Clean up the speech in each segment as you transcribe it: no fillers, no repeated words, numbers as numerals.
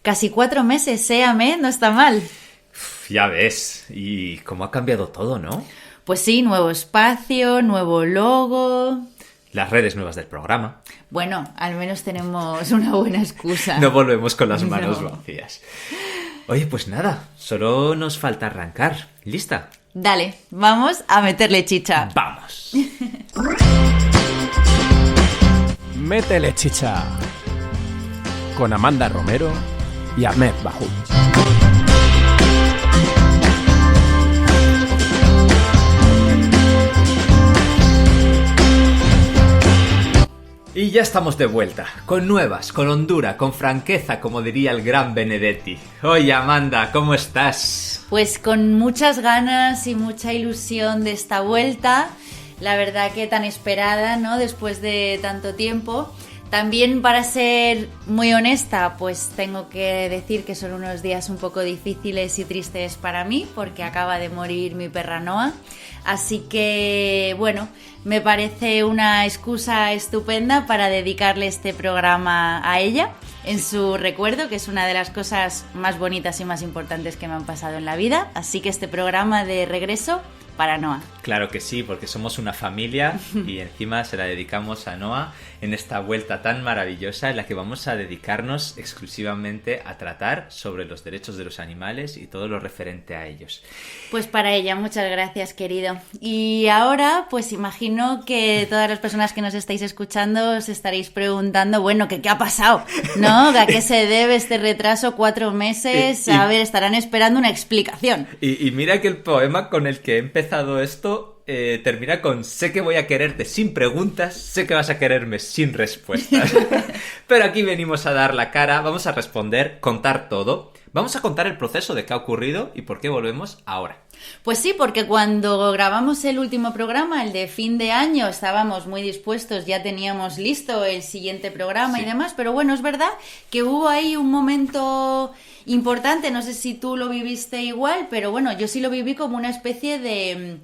Casi 4 meses, Ahmed, no está mal. Ya ves, y cómo ha cambiado todo, ¿no? Pues sí, nuevo espacio, nuevo logo. Las redes nuevas del programa. Bueno, al menos tenemos una buena excusa. No volvemos con las manos No. vacías. Oye, pues nada, solo nos falta arrancar. ¿Lista? Dale, vamos a meterle chicha. ¡Vamos! Métele chicha. Con Amanda Romero y Ahmed Bahut. Y ya estamos de vuelta, con nuevas, con hondura, con franqueza, como diría el gran Benedetti. Oye, Amanda, ¿cómo estás? Pues con muchas ganas y mucha ilusión de esta vuelta, la verdad que tan esperada, ¿no? Después de tanto tiempo. También, para ser muy honesta, pues tengo que decir que son unos días un poco difíciles y tristes para mí, porque acaba de morir mi perra Noa. Así que, bueno, me parece una excusa estupenda para dedicarle este programa a ella, en su recuerdo, que es una de las cosas más bonitas y más importantes que me han pasado en la vida. Así que este programa de regreso para Noa. Claro que sí, porque somos una familia y encima se la dedicamos a Noa en esta vuelta tan maravillosa en la que vamos a dedicarnos exclusivamente a tratar sobre los derechos de los animales y todo lo referente a ellos. Pues para ella, muchas gracias, querido. Y ahora, pues imagino que todas las personas que nos estáis escuchando os estaréis preguntando, bueno, ¿qué ha pasado? ¿No? ¿A qué se debe este retraso? 4 meses. A ver, estarán esperando una explicación. Y mira que el poema con el que he empezado esto termina con: sé que voy a quererte sin preguntas, sé que vas a quererme sin respuestas. Pero aquí venimos a dar la cara, vamos a responder, contar todo. Vamos a contar el proceso de qué ha ocurrido y por qué volvemos ahora. Pues sí, porque cuando grabamos el último programa, el de fin de año, estábamos muy dispuestos, ya teníamos listo el siguiente programa y demás, pero bueno, es verdad que hubo ahí un momento importante, no sé si tú lo viviste igual, pero bueno, yo sí lo viví como una especie de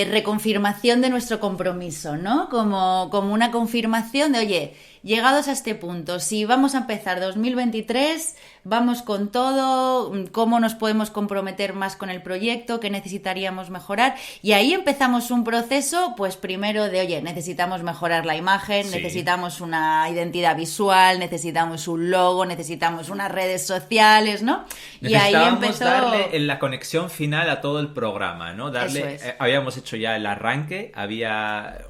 reconfirmación de nuestro compromiso, ¿no? Como una confirmación de, oye, llegados a este punto, si vamos a empezar 2023, vamos con todo, cómo nos podemos comprometer más con el proyecto, qué necesitaríamos mejorar, y ahí empezamos un proceso, pues primero de, oye, necesitamos mejorar la imagen, sí, necesitamos una identidad visual, necesitamos un logo, necesitamos unas redes sociales, ¿no? Y ahí empezó darle en la conexión final a todo el programa, ¿no? Darle, Eso es. Habíamos hecho ya el arranque,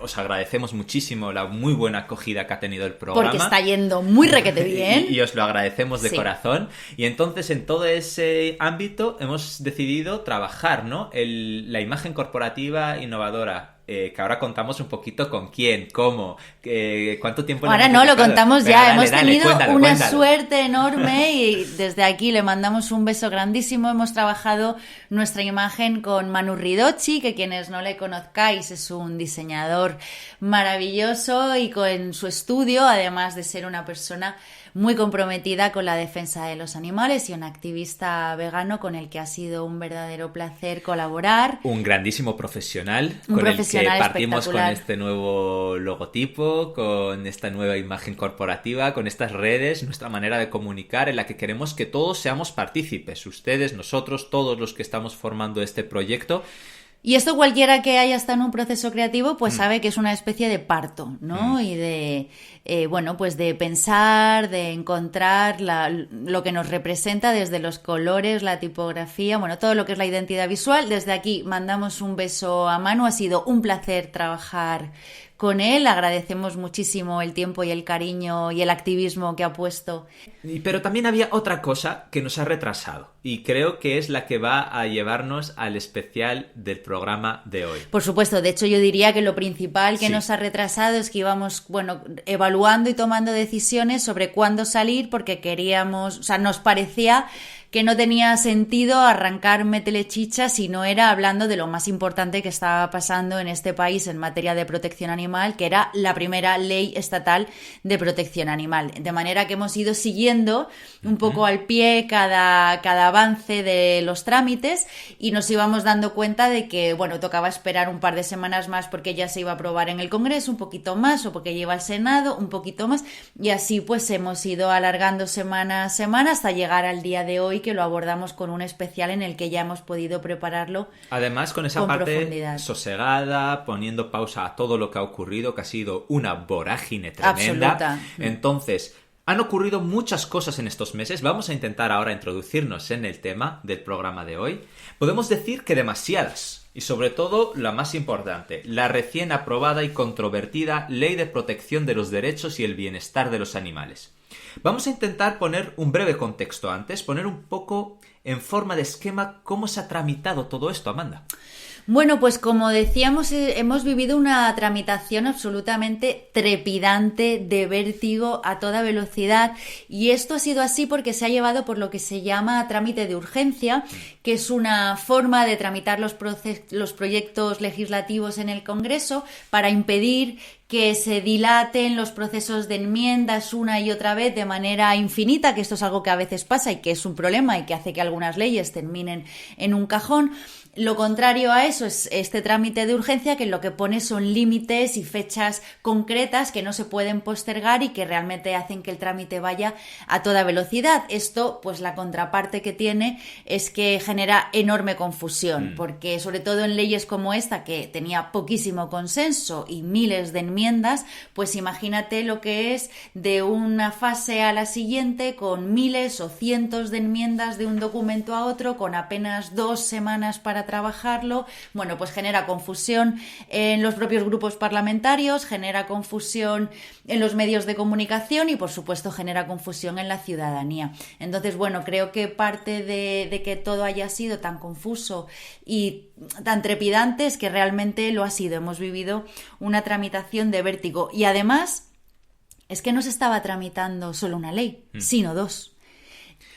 os agradecemos muchísimo la muy buena acogida que ha tenido el programa. Porque está yendo muy requete bien. Y os lo agradecemos de Sí. corazón. Y entonces, en todo ese ámbito, hemos decidido trabajar, ¿no? La imagen corporativa innovadora. Que ahora contamos un poquito con quién, cómo, cuánto tiempo... Ahora no, lo contamos ya. Venga, Hemos tenido cuéntalo. una suerte enorme y desde aquí le mandamos un beso grandísimo. Hemos trabajado nuestra imagen con Manu Ridocci, que quienes no le conozcáis es un diseñador maravilloso y con su estudio, además de ser una persona muy comprometida con la defensa de los animales y un activista vegano con el que ha sido un verdadero placer colaborar. Un grandísimo profesional Un con profesional el que partimos con espectacular. este nuevo logotipo, con esta nueva imagen corporativa, con estas redes, nuestra manera de comunicar en la que queremos que todos seamos partícipes, ustedes, nosotros, todos los que estamos formando este proyecto. Y esto cualquiera que haya estado en un proceso creativo pues sabe que es una especie de parto, ¿no? Y de, bueno, pues de pensar, de encontrar lo que nos representa desde los colores, la tipografía, bueno, todo lo que es la identidad visual. Desde aquí mandamos un beso a Manu, ha sido un placer trabajar con él, agradecemos muchísimo el tiempo y el cariño y el activismo que ha puesto. Pero también había otra cosa que nos ha retrasado y creo que es la que va a llevarnos al especial del programa de hoy. Por supuesto, de hecho yo diría que lo principal que Sí. nos ha retrasado es que íbamos, bueno, evaluando y tomando decisiones sobre cuándo salir porque queríamos, o sea, nos parecía que no tenía sentido arrancar Métele Chicha si no era hablando de lo más importante que estaba pasando en este país en materia de protección animal, que era la primera ley estatal de protección animal. De manera que hemos ido siguiendo un poco al pie cada avance de los trámites y nos íbamos dando cuenta de que, bueno, tocaba esperar un par de semanas más porque ya se iba a aprobar en el Congreso, un poquito más, o porque lleva al Senado, un poquito más, y así pues hemos ido alargando semana a semana hasta llegar al día de hoy, que lo abordamos con un especial en el que ya hemos podido prepararlo. Además, con esa parte sosegada, poniendo pausa a todo lo que ha ocurrido, que ha sido una vorágine tremenda. Absoluta. Entonces, han ocurrido muchas cosas en estos meses. Vamos a intentar ahora introducirnos en el tema del programa de hoy. Podemos decir que demasiadas. Y sobre todo, la más importante, la recién aprobada y controvertida Ley de Protección de los Derechos y el Bienestar de los Animales. Vamos a intentar poner un breve contexto antes, poner un poco en forma de esquema cómo se ha tramitado todo esto, Amanda. Bueno, pues como decíamos, hemos vivido una tramitación absolutamente trepidante, de vértigo, a toda velocidad, y esto ha sido así porque se ha llevado por lo que se llama trámite de urgencia, que es una forma de tramitar los proyectos legislativos en el Congreso para impedir que se dilaten los procesos de enmiendas una y otra vez de manera infinita, que esto es algo que a veces pasa y que es un problema y que hace que algunas leyes terminen en un cajón. Lo contrario a eso es este trámite de urgencia, que lo que pone son límites y fechas concretas que no se pueden postergar y que realmente hacen que el trámite vaya a toda velocidad. Esto, pues la contraparte que tiene es que genera enorme confusión, porque sobre todo en leyes como esta, que tenía poquísimo consenso y miles de enmiendas, pues imagínate lo que es de una fase a la siguiente con miles o cientos de enmiendas de un documento a otro, con apenas 2 semanas para trabajarlo. Bueno, pues genera confusión en los propios grupos parlamentarios, genera confusión en los medios de comunicación y, por supuesto, genera confusión en la ciudadanía. Entonces, bueno, creo que parte de que todo haya sido tan confuso y tan trepidante es que realmente lo ha sido. Hemos vivido una tramitación de vértigo y, además, es que no se estaba tramitando solo una ley, sino 2.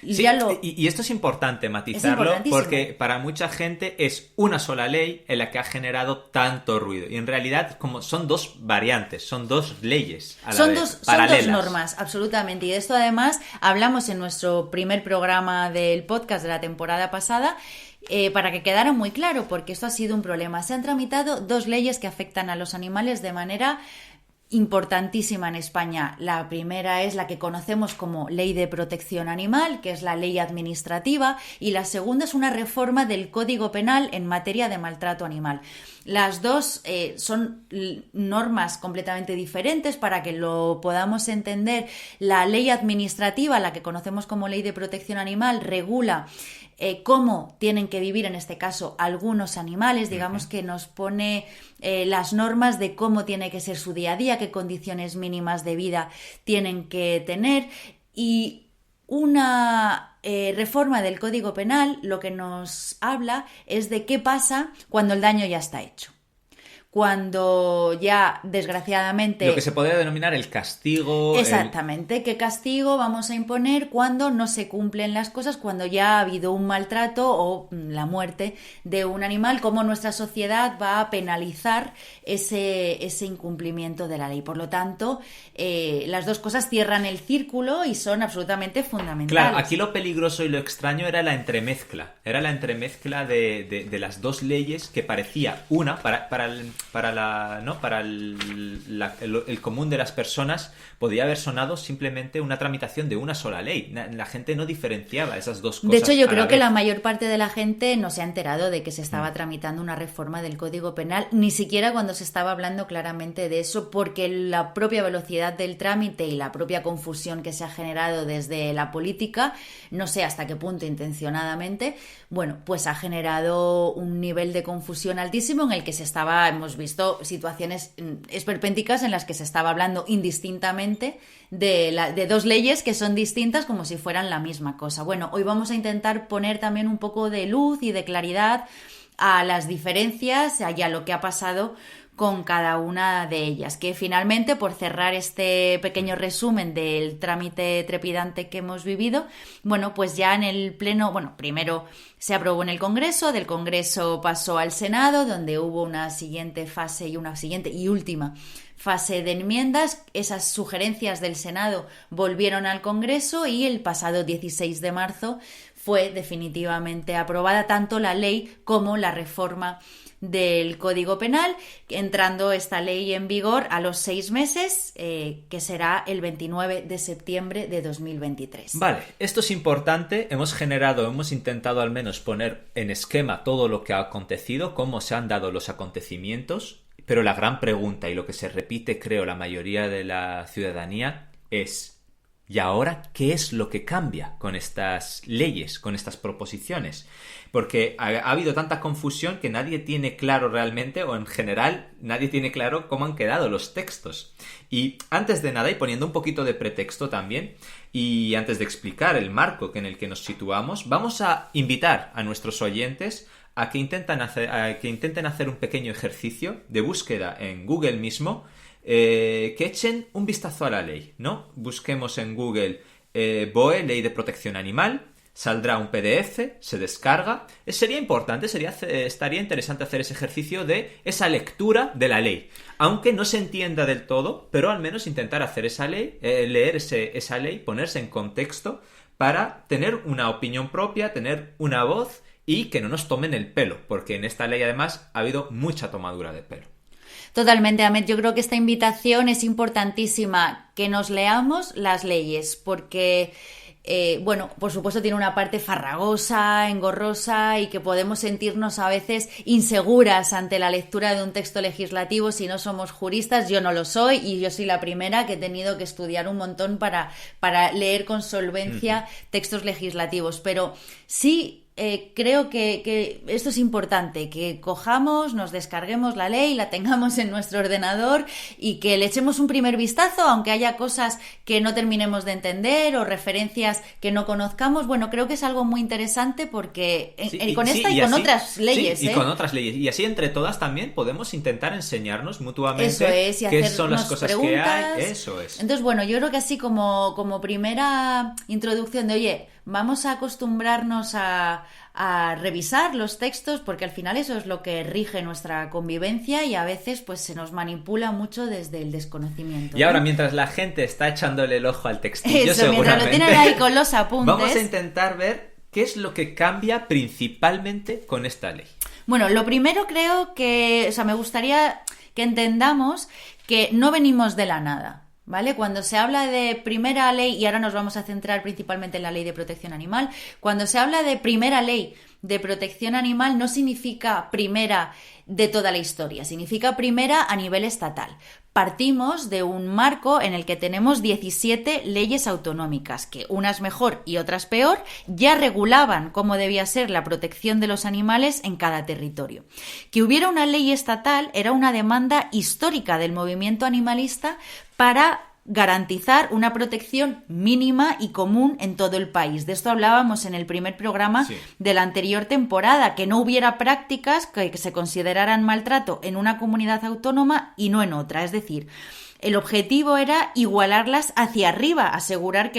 Sí, y esto es importante matizarlo, porque para mucha gente es una sola ley en la que ha generado tanto ruido. Y en realidad, como son 2 variantes, son 2 leyes a la vez, paralelas. Son 2 normas, absolutamente. Y de esto además hablamos en nuestro primer programa del podcast de la temporada pasada, para que quedara muy claro, porque esto ha sido un problema. Se han tramitado 2 leyes que afectan a los animales de manera importantísima en España. La primera es la que conocemos como Ley de Protección Animal, que es la ley administrativa, y la segunda es una reforma del Código Penal en materia de maltrato animal. Las dos son normas completamente diferentes para que lo podamos entender. La ley administrativa, la que conocemos como Ley de Protección Animal, regula cómo tienen que vivir, en este caso, algunos animales, digamos que nos pone las normas de cómo tiene que ser su día a día, qué condiciones mínimas de vida tienen que tener, y una reforma del Código Penal lo que nos habla es de qué pasa cuando el daño ya está hecho. Cuando ya, desgraciadamente... Lo que se podría denominar el castigo... Exactamente, ¿qué castigo vamos a imponer cuando no se cumplen las cosas, cuando ya ha habido un maltrato o la muerte de un animal? ¿Cómo nuestra sociedad va a penalizar ese incumplimiento de la ley? Por lo tanto, las 2 cosas cierran el círculo y son absolutamente fundamentales. Claro, aquí lo peligroso y lo extraño era la entremezcla. Era la entremezcla de las 2 leyes, que parecía una, para el común de las personas podía haber sonado simplemente una tramitación de una sola ley. La gente no diferenciaba esas 2 cosas. De hecho, yo creo que la mayor parte de la gente no se ha enterado de que se estaba tramitando una reforma del Código Penal, ni siquiera cuando se estaba hablando claramente de eso, porque la propia velocidad del trámite y la propia confusión que se ha generado desde la política, no sé hasta qué punto intencionadamente, bueno, pues ha generado un nivel de confusión altísimo en el que hemos visto situaciones esperpénticas en las que se estaba hablando indistintamente de 2 leyes que son distintas como si fueran la misma cosa. Bueno, hoy vamos a intentar poner también un poco de luz y de claridad a las diferencias y a lo que ha pasado con cada una de ellas. Que finalmente, por cerrar este pequeño resumen del trámite trepidante que hemos vivido, bueno, pues ya en el Pleno, bueno, primero se aprobó en el Congreso, del Congreso pasó al Senado, donde hubo una siguiente fase y una siguiente y última fase de enmiendas. Esas sugerencias del Senado volvieron al Congreso y el pasado 16 de marzo fue definitivamente aprobada tanto la ley como la reforma del Código Penal, entrando esta ley en vigor a los 6 meses, que será el 29 de septiembre de 2023. Vale, esto es importante. Hemos intentado al menos poner en esquema todo lo que ha acontecido, cómo se han dado los acontecimientos, pero la gran pregunta, y lo que se repite, creo, la mayoría de la ciudadanía, es: ¿y ahora qué es lo que cambia con estas leyes, con estas proposiciones? Porque ha habido tanta confusión que nadie tiene claro realmente, o en general nadie tiene claro cómo han quedado los textos. Y antes de nada, y poniendo un poquito de pretexto también, y antes de explicar el marco en el que nos situamos, vamos a invitar a nuestros oyentes a que intenten hacer un pequeño ejercicio de búsqueda en Google mismo, que echen un vistazo a la ley, ¿no? Busquemos en Google BOE, Ley de Protección Animal, saldrá un PDF, se descarga. Estaría interesante hacer ese ejercicio de esa lectura de la ley. Aunque no se entienda del todo, pero al menos intentar hacer esa ley, leer esa ley, ponerse en contexto para tener una opinión propia, tener una voz y que no nos tomen el pelo, porque en esta ley además ha habido mucha tomadura de pelo. Totalmente, Ahmed. Yo creo que esta invitación es importantísima, que nos leamos las leyes, porque, bueno, por supuesto tiene una parte farragosa, engorrosa, y que podemos sentirnos a veces inseguras ante la lectura de un texto legislativo si no somos juristas. Yo no lo soy, y yo soy la primera que he tenido que estudiar un montón para leer con solvencia textos legislativos, pero sí. Creo que esto es importante, que cojamos, nos descarguemos la ley, la tengamos en nuestro ordenador y que le echemos un primer vistazo, aunque haya cosas que no terminemos de entender o referencias que no conozcamos. Bueno, creo que es algo muy interesante porque con esta y con así, otras leyes. Sí, y con otras leyes. Y así entre todas también podemos intentar enseñarnos mutuamente eso es, y qué son las cosas preguntas. que hay. Eso es. Entonces, bueno, yo creo que así como primera introducción de, oye, vamos a acostumbrarnos a revisar los textos, porque al final eso es lo que rige nuestra convivencia y a veces pues se nos manipula mucho desde el desconocimiento. Y ahora, mientras la gente está echándole el ojo al textillo, eso, mientras lo tienen ahí con los apuntes, vamos a intentar ver qué es lo que cambia principalmente con esta ley. Bueno, lo primero creo que, me gustaría que entendamos que no venimos de la nada. ¿Vale? Cuando se habla de primera ley, y ahora nos vamos a centrar principalmente en la ley de protección animal, cuando se habla de primera ley de protección animal no significa primera de toda la historia, significa primera a nivel estatal. Partimos de un marco en el que tenemos 17 leyes autonómicas, que unas mejor y otras peor, ya regulaban cómo debía ser la protección de los animales en cada territorio. Que hubiera una ley estatal era una demanda histórica del movimiento animalista para garantizar una protección mínima y común en todo el país. De esto hablábamos en el primer programa de la anterior temporada, que no hubiera prácticas que se consideraran maltrato en una comunidad autónoma y no en otra. Es decir, el objetivo era igualarlas hacia arriba, asegurar,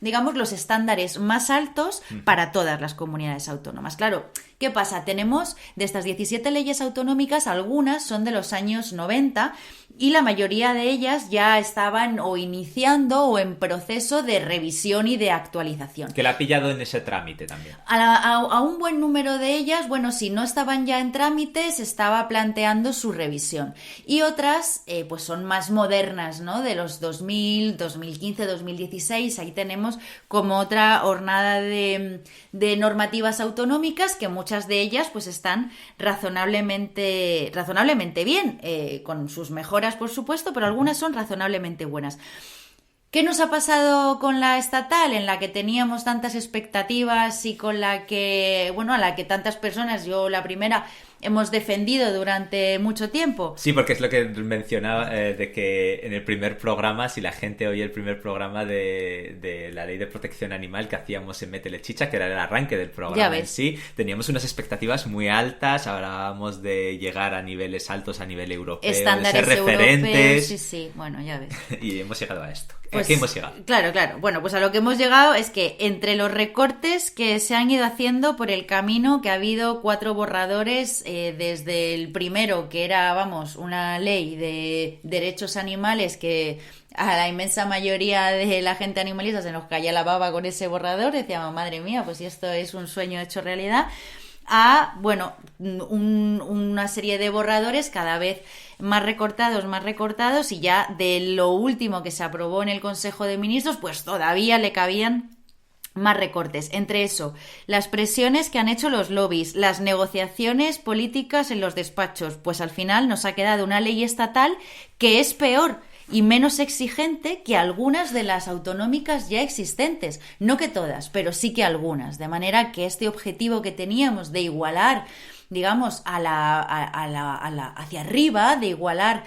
digamos, los estándares más altos para todas las comunidades autónomas. Claro, ¿qué pasa? Tenemos de estas 17 leyes autonómicas, algunas son de los años 90 y la mayoría de ellas ya estaban o iniciando o en proceso de revisión y de actualización. Que la ha pillado en ese trámite también. A un buen número de ellas, bueno, si no estaban ya en trámite, se estaba planteando su revisión. Y otras, pues son más modernas, ¿no? De los 2000, 2015, 2016, ahí tenemos como otra hornada de normativas autonómicas que muchas de ellas pues están razonablemente bien, con sus mejoras, por supuesto, pero algunas son razonablemente buenas. ¿Qué nos ha pasado con la estatal, en la que teníamos tantas expectativas y con la que, bueno, a la que tantas personas, yo la primera, hemos defendido durante mucho tiempo. Sí, porque es lo que mencionaba, de que en el primer programa, si la gente oye el primer programa de la ley de protección animal que hacíamos en Métele Chicha, que era el arranque del programa en sí, teníamos unas expectativas muy altas, hablábamos de llegar a niveles altos a nivel europeo, estándares de ser referentes. Europeos, sí, bueno, ya ves. Y hemos llegado a esto. Pues, ¿A qué hemos llegado? Claro. Bueno, pues a lo que hemos llegado es que entre los recortes que se han ido haciendo por el camino, que ha habido 4 borradores, desde el primero, que era, vamos, una ley de derechos animales que a la inmensa mayoría de la gente animalista se nos caía la baba con ese borrador, decíamos, madre mía, pues si esto es un sueño hecho realidad, a, bueno, una serie de borradores cada vez más recortados, y ya de lo último que se aprobó en el Consejo de Ministros, pues todavía le cabían más recortes. Entre eso, las presiones que han hecho los lobbies, las negociaciones políticas en los despachos, pues al final nos ha quedado una ley estatal que es peor y menos exigente que algunas de las autonómicas ya existentes. No que todas, pero sí que algunas. De manera que este objetivo que teníamos de igualar, digamos, hacia arriba, de igualar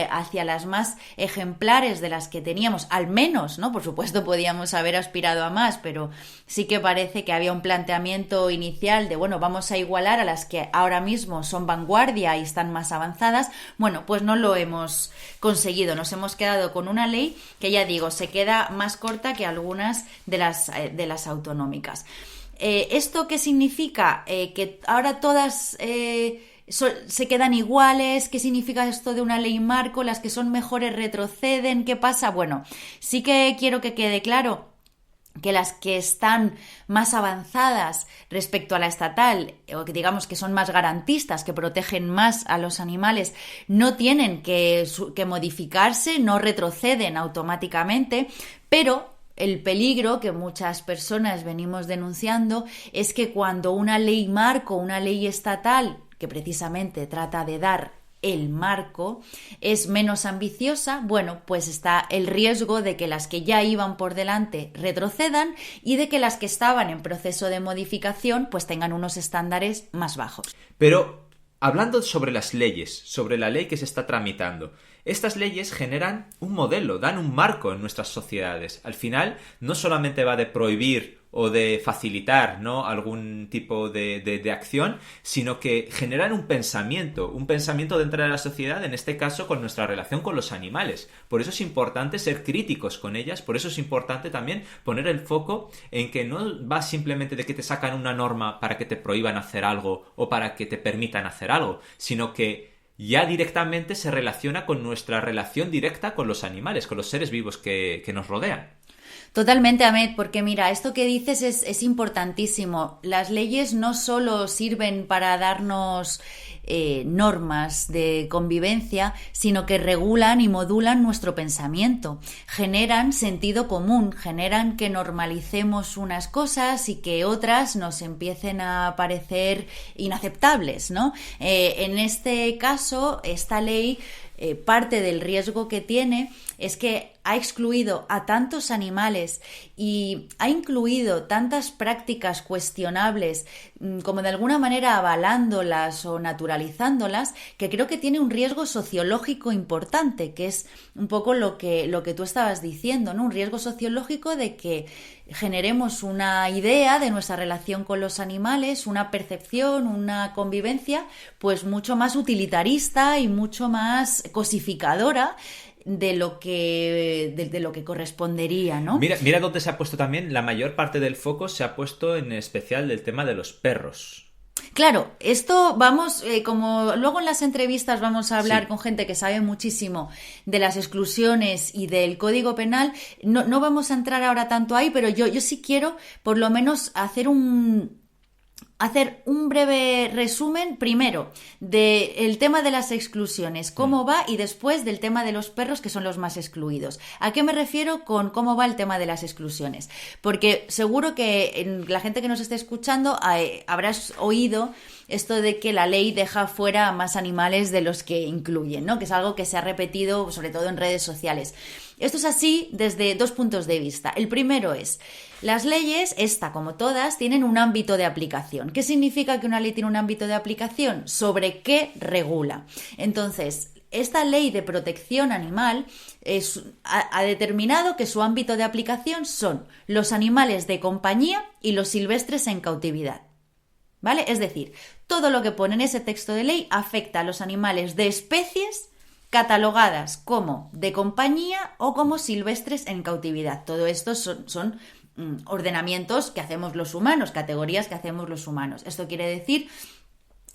hacia las más ejemplares de las que teníamos, al menos, ¿no? Por supuesto podíamos haber aspirado a más, pero sí que parece que había un planteamiento inicial de, bueno, vamos a igualar a las que ahora mismo son vanguardia y están más avanzadas. Bueno, pues no lo hemos conseguido, nos hemos quedado con una ley que, ya digo, se queda más corta que algunas de las autonómicas. ¿Esto qué significa? Que ahora todas se quedan iguales. ¿Qué significa esto de una ley marco? ¿Las que son mejores retroceden? ¿Qué pasa? Bueno, sí que quiero que quede claro que las que están más avanzadas respecto a la estatal, o que digamos que son más garantistas, que protegen más a los animales, no tienen que modificarse, no retroceden automáticamente, pero el peligro que muchas personas venimos denunciando es que cuando una ley marco, una ley estatal, que precisamente trata de dar el marco, es menos ambiciosa, bueno, pues está el riesgo de que las que ya iban por delante retrocedan y de que las que estaban en proceso de modificación pues tengan unos estándares más bajos. Pero hablando sobre las leyes, sobre la ley que se está tramitando, estas leyes generan un modelo, dan un marco en nuestras sociedades. Al final, no solamente va de prohibir o de facilitar, ¿no?, algún tipo de acción, sino que generan un pensamiento dentro de la sociedad, en este caso con nuestra relación con los animales. Por eso es importante ser críticos con ellas, por eso es importante también poner el foco en que no va simplemente de que te sacan una norma para que te prohíban hacer algo o para que te permitan hacer algo, sino que ya directamente se relaciona con nuestra relación directa con los animales, con los seres vivos que nos rodean. Totalmente, Ahmed, porque mira, esto que dices es importantísimo. Las leyes no solo sirven para darnos normas de convivencia, sino que regulan y modulan nuestro pensamiento, generan sentido común, generan que normalicemos unas cosas y que otras nos empiecen a parecer inaceptables, ¿no? En este caso, esta ley, parte del riesgo que tiene es que ha excluido a tantos animales y ha incluido tantas prácticas cuestionables, como de alguna manera avalándolas o naturalizándolas, que creo que tiene un riesgo sociológico importante, que es un poco lo que tú estabas diciendo, ¿no? Un riesgo sociológico de que generemos una idea de nuestra relación con los animales, una percepción, una convivencia, pues mucho más utilitarista y mucho más cosificadora de lo que correspondería, ¿no? Mira dónde se ha puesto también, la mayor parte del foco se ha puesto en especial del tema de los perros. Claro, esto vamos, como luego en las entrevistas vamos a hablar Sí. con gente que sabe muchísimo de las exclusiones y del Código Penal, no vamos a entrar ahora tanto ahí, pero yo sí quiero por lo menos hacer un breve resumen, primero, del tema de las exclusiones, cómo va, y después del tema de los perros, que son los más excluidos. ¿A qué me refiero con cómo va el tema de las exclusiones? Porque seguro que la gente que nos esté escuchando habrás oído esto de que la ley deja fuera a más animales de los que incluyen, ¿no? Que es algo que se ha repetido sobre todo en redes sociales. Esto es así desde dos puntos de vista. El primero es, las leyes, esta como todas, tienen un ámbito de aplicación. aplicación. ¿Qué significa que una ley tiene un ámbito de aplicación? ¿Sobre qué regula? Entonces, esta ley de protección animal ha determinado que su ámbito de aplicación son los animales de compañía y los silvestres en cautividad. ¿Vale? Es decir, todo lo que pone en ese texto de ley afecta a los animales de especies catalogadas como de compañía o como silvestres en cautividad. Todo esto son ordenamientos que hacemos los humanos, categorías que hacemos los humanos. Esto quiere decir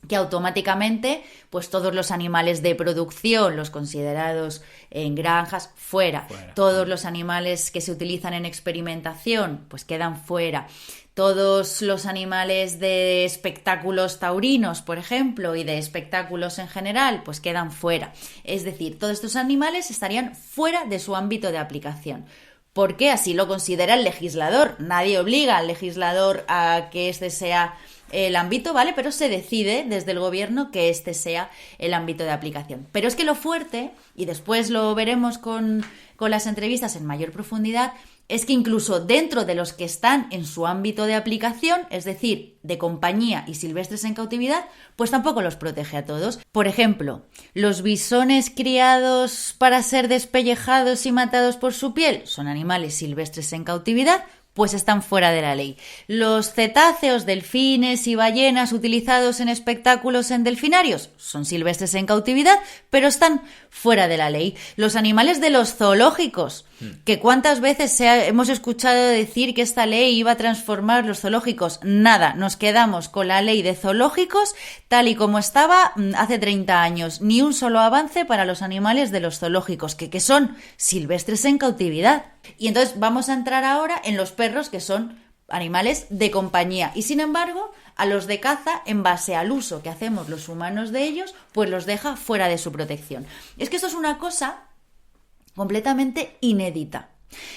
que automáticamente pues todos los animales de producción, los considerados en granjas, fuera. Todos los animales que se utilizan en experimentación pues quedan fuera. Todos los animales de espectáculos taurinos, por ejemplo, y de espectáculos en general, pues quedan fuera. Es decir, todos estos animales estarían fuera de su ámbito de aplicación. Porque así lo considera el legislador. Nadie obliga al legislador a que este sea el ámbito, ¿vale? Pero se decide desde el gobierno que este sea el ámbito de aplicación. Pero es que lo fuerte, y después lo veremos con las entrevistas en mayor profundidad, es que incluso dentro de los que están en su ámbito de aplicación, es decir, de compañía y silvestres en cautividad, pues tampoco los protege a todos. Por ejemplo, los bisones criados para ser despellejados y matados por su piel son animales silvestres en cautividad, pues están fuera de la ley. Los cetáceos, delfines y ballenas utilizados en espectáculos en delfinarios son silvestres en cautividad, pero están fuera de la ley. Los animales de los zoológicos, que cuántas veces hemos escuchado decir que esta ley iba a transformar los zoológicos. Nada, nos quedamos con la ley de zoológicos tal y como estaba hace 30 años. Ni un solo avance para los animales de los zoológicos, que son silvestres en cautividad. Y entonces vamos a entrar ahora en los perros, que son animales de compañía. Y sin embargo, a los de caza, en base al uso que hacemos los humanos de ellos, pues los deja fuera de su protección. Es que esto es una cosa completamente inédita.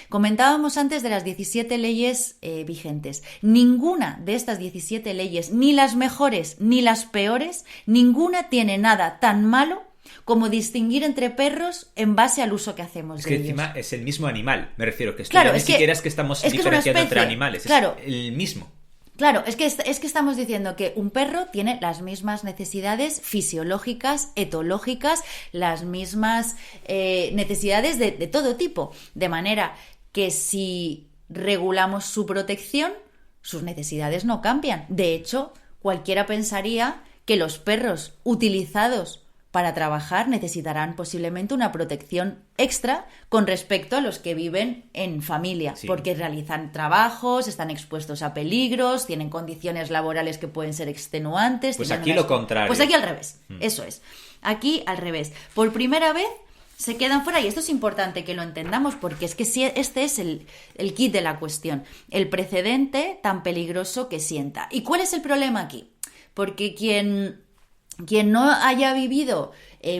Comentábamos antes de las 17 leyes vigentes. Ninguna de estas 17 leyes, ni las mejores ni las peores, ninguna tiene nada tan malo como distinguir entre perros en base al uso que hacemos es de que ellos. encima es el mismo animal, me refiero, que esto claro, ya ni siquiera es que estamos diferenciando entre animales, claro, es el mismo. Claro, es que estamos diciendo que un perro tiene las mismas necesidades fisiológicas, etológicas, las mismas necesidades de todo tipo, de manera que si regulamos su protección, sus necesidades no cambian. De hecho, cualquiera pensaría que los perros utilizados para trabajar necesitarán posiblemente una protección extra con respecto a los que viven en familia, sí, porque realizan trabajos, están expuestos a peligros, tienen condiciones laborales que pueden ser extenuantes. Pues aquí lo contrario. Pues aquí al revés, eso es. Aquí al revés. Por primera vez se quedan fuera, y esto es importante que lo entendamos, porque es que este es el kit de la cuestión, el precedente tan peligroso que sienta. ¿Y cuál es el problema aquí? Porque quien no haya vivido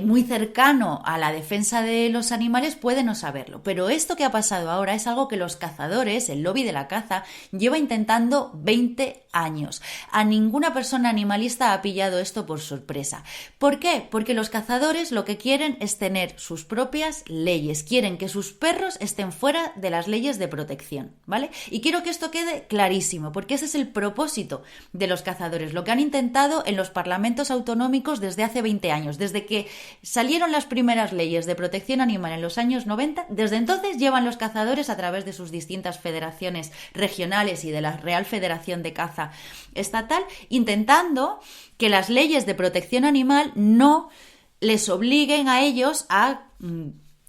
muy cercano a la defensa de los animales puede no saberlo, pero esto que ha pasado ahora es algo que los cazadores, el lobby de la caza, lleva intentando 20 años. A ninguna persona animalista ha pillado esto por sorpresa. ¿Por qué? Porque los cazadores lo que quieren es tener sus propias leyes, quieren que sus perros estén fuera de las leyes de protección, ¿vale? Y quiero que esto quede clarísimo, porque ese es el propósito de los cazadores, lo que han intentado en los parlamentos autonómicos desde hace 20 años, desde que salieron las primeras leyes de protección animal en los años 90, desde entonces llevan los cazadores a través de sus distintas federaciones regionales y de la Real Federación de Caza Estatal, intentando que las leyes de protección animal no les obliguen a ellos a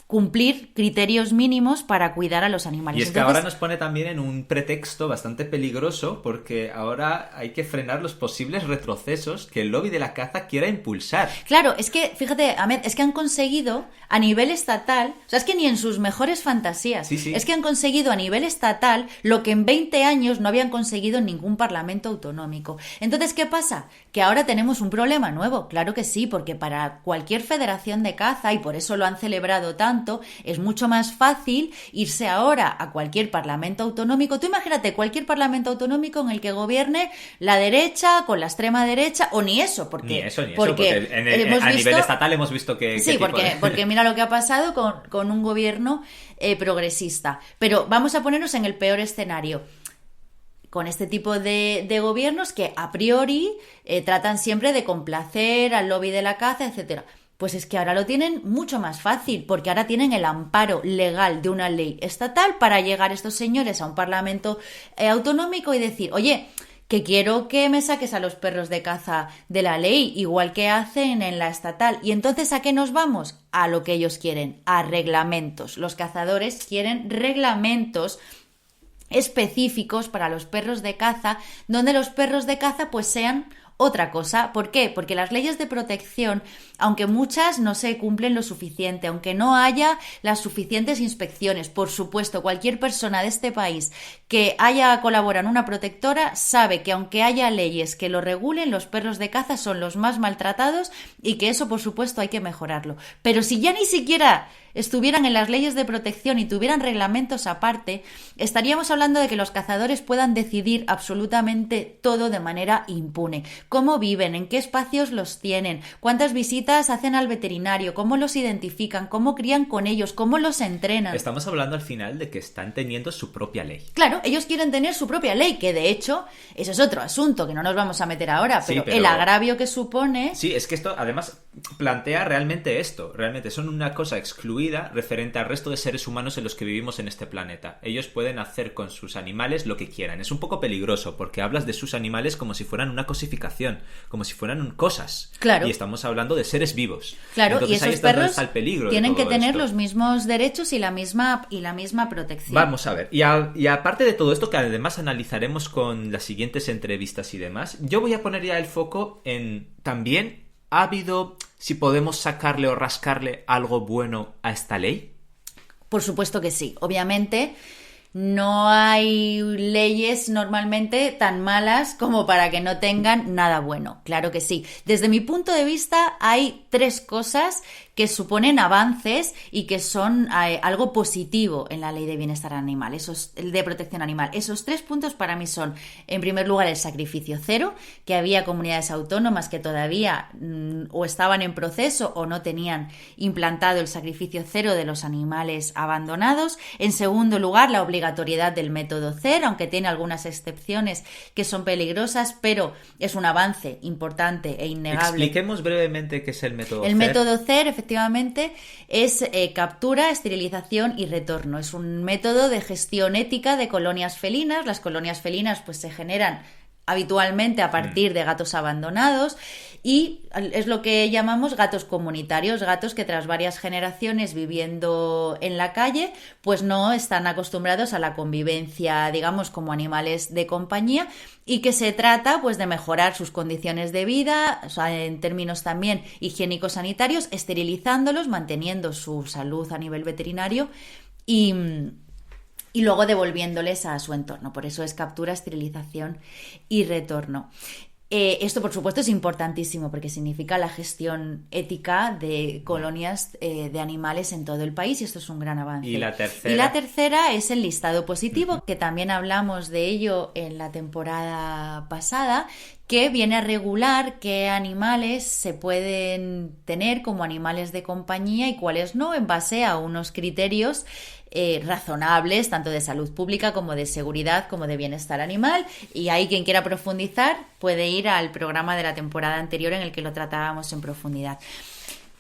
cumplir criterios mínimos para cuidar a los animales. Y es que ahora nos pone también en un pretexto bastante peligroso, porque ahora hay que frenar los posibles retrocesos que el lobby de la caza quiera impulsar. Claro, es que, fíjate, Ahmed, es que han conseguido a nivel estatal, o sea, es que ni en sus mejores fantasías, sí. Es que han conseguido a nivel estatal lo que en 20 años no habían conseguido en ningún parlamento autonómico. Entonces, ¿qué pasa? Que ahora tenemos un problema nuevo, claro que sí, porque para cualquier federación de caza, y por eso lo han celebrado tanto, es mucho más fácil irse ahora a cualquier parlamento autonómico. Tú imagínate cualquier parlamento autonómico en el que gobierne la derecha con la extrema derecha, o ni eso, porque porque a nivel estatal hemos visto que... Sí, porque mira lo que ha pasado con un gobierno progresista. Pero vamos a ponernos en el peor escenario. con este tipo de gobiernos que a priori tratan siempre de complacer al lobby de la caza, etcétera. Pues es que ahora lo tienen mucho más fácil, porque ahora tienen el amparo legal de una ley estatal para llegar estos señores a un parlamento autonómico y decir, oye, que quiero que me saques a los perros de caza de la ley, igual que hacen en la estatal. Y entonces, ¿a qué nos vamos? A lo que ellos quieren, a reglamentos. Los cazadores quieren reglamentos específicos para los perros de caza, donde los perros de caza pues sean otra cosa. ¿Por qué? Porque las leyes de protección, aunque muchas no se cumplen lo suficiente, aunque no haya las suficientes inspecciones, por supuesto, cualquier persona de este país que haya colaborado en una protectora sabe que aunque haya leyes que lo regulen, los perros de caza son los más maltratados y que eso, por supuesto, hay que mejorarlo. Pero si ya ni siquiera estuvieran en las leyes de protección y tuvieran reglamentos aparte, estaríamos hablando de que los cazadores puedan decidir absolutamente todo de manera impune. Cómo viven, en qué espacios los tienen, cuántas visitas hacen al veterinario, cómo los identifican, cómo crían con ellos, cómo los entrenan. Estamos hablando al final de que están teniendo su propia ley. Claro, ellos quieren tener su propia ley, que de hecho, eso es otro asunto que no nos vamos a meter ahora, pero el agravio que supone... Sí, es que esto además plantea realmente esto. Realmente son una cosa excluida referente al resto de seres humanos en los que vivimos en este planeta. Ellos pueden hacer con sus animales lo que quieran. Es un poco peligroso porque hablas de sus animales como si fueran una cosificación, como si fueran cosas. Claro. Y estamos hablando de seres vivos. Claro, entonces, y esos ahí está perros el peligro tienen de que todo tener esto. los mismos derechos y la misma protección. Vamos a ver. Y aparte de todo esto, que además analizaremos con las siguientes entrevistas y demás, yo voy a poner ya el foco en también... ¿Ha habido, si podemos sacarle o rascarle algo bueno a esta ley? Por supuesto que sí. Obviamente no hay leyes normalmente tan malas como para que no tengan nada bueno. Claro que sí. Desde mi punto de vista hay 3 cosas que suponen avances y que son algo positivo en la ley de bienestar animal, de protección animal. Esos 3 puntos para mí son, en primer lugar, el sacrificio cero, que había comunidades autónomas que todavía o estaban en proceso o no tenían implantado el sacrificio cero de los animales abandonados. En segundo lugar, la obligatoriedad del método CER, aunque tiene algunas excepciones que son peligrosas, pero es un avance importante e innegable. Expliquemos brevemente qué es el método CER. El método CER, efectivamente, es captura, esterilización y retorno. Es un método de gestión ética de colonias felinas. Las colonias felinas pues se generan habitualmente a partir de gatos abandonados y es lo que llamamos gatos comunitarios, gatos que tras varias generaciones viviendo en la calle pues no están acostumbrados a la convivencia, digamos, como animales de compañía, y que se trata pues de mejorar sus condiciones de vida, o sea, en términos también higiénicos sanitarios, esterilizándolos, manteniendo su salud a nivel veterinario y luego devolviéndoles a su entorno. Por eso es captura, esterilización y retorno. Esto, por supuesto, es importantísimo porque significa la gestión ética de colonias de animales en todo el país, y esto es un gran avance. ¿Y la tercera? Y la tercera es el listado positivo, que también hablamos de ello en la temporada pasada, que viene a regular qué animales se pueden tener como animales de compañía y cuáles no, en base a unos criterios razonables, tanto de salud pública como de seguridad, como de bienestar animal. Y ahí quien quiera profundizar puede ir al programa de la temporada anterior en el que lo tratábamos en profundidad.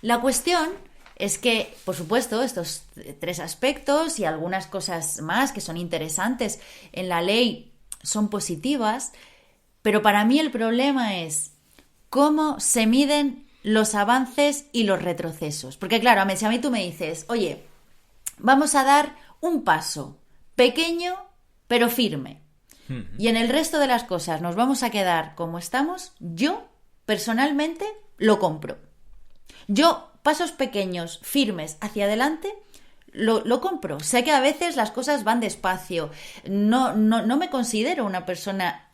La cuestión es que, por supuesto, estos 3 aspectos y algunas cosas más que son interesantes en la ley son positivas, pero para mí el problema es cómo se miden los avances y los retrocesos. Porque claro, si a mí tú me dices, oye, vamos a dar un paso pequeño pero firme, y en el resto de las cosas nos vamos a quedar como estamos, yo personalmente lo compro. Yo, pasos pequeños, firmes hacia adelante, lo compro. Sé que a veces las cosas van despacio. No me considero una persona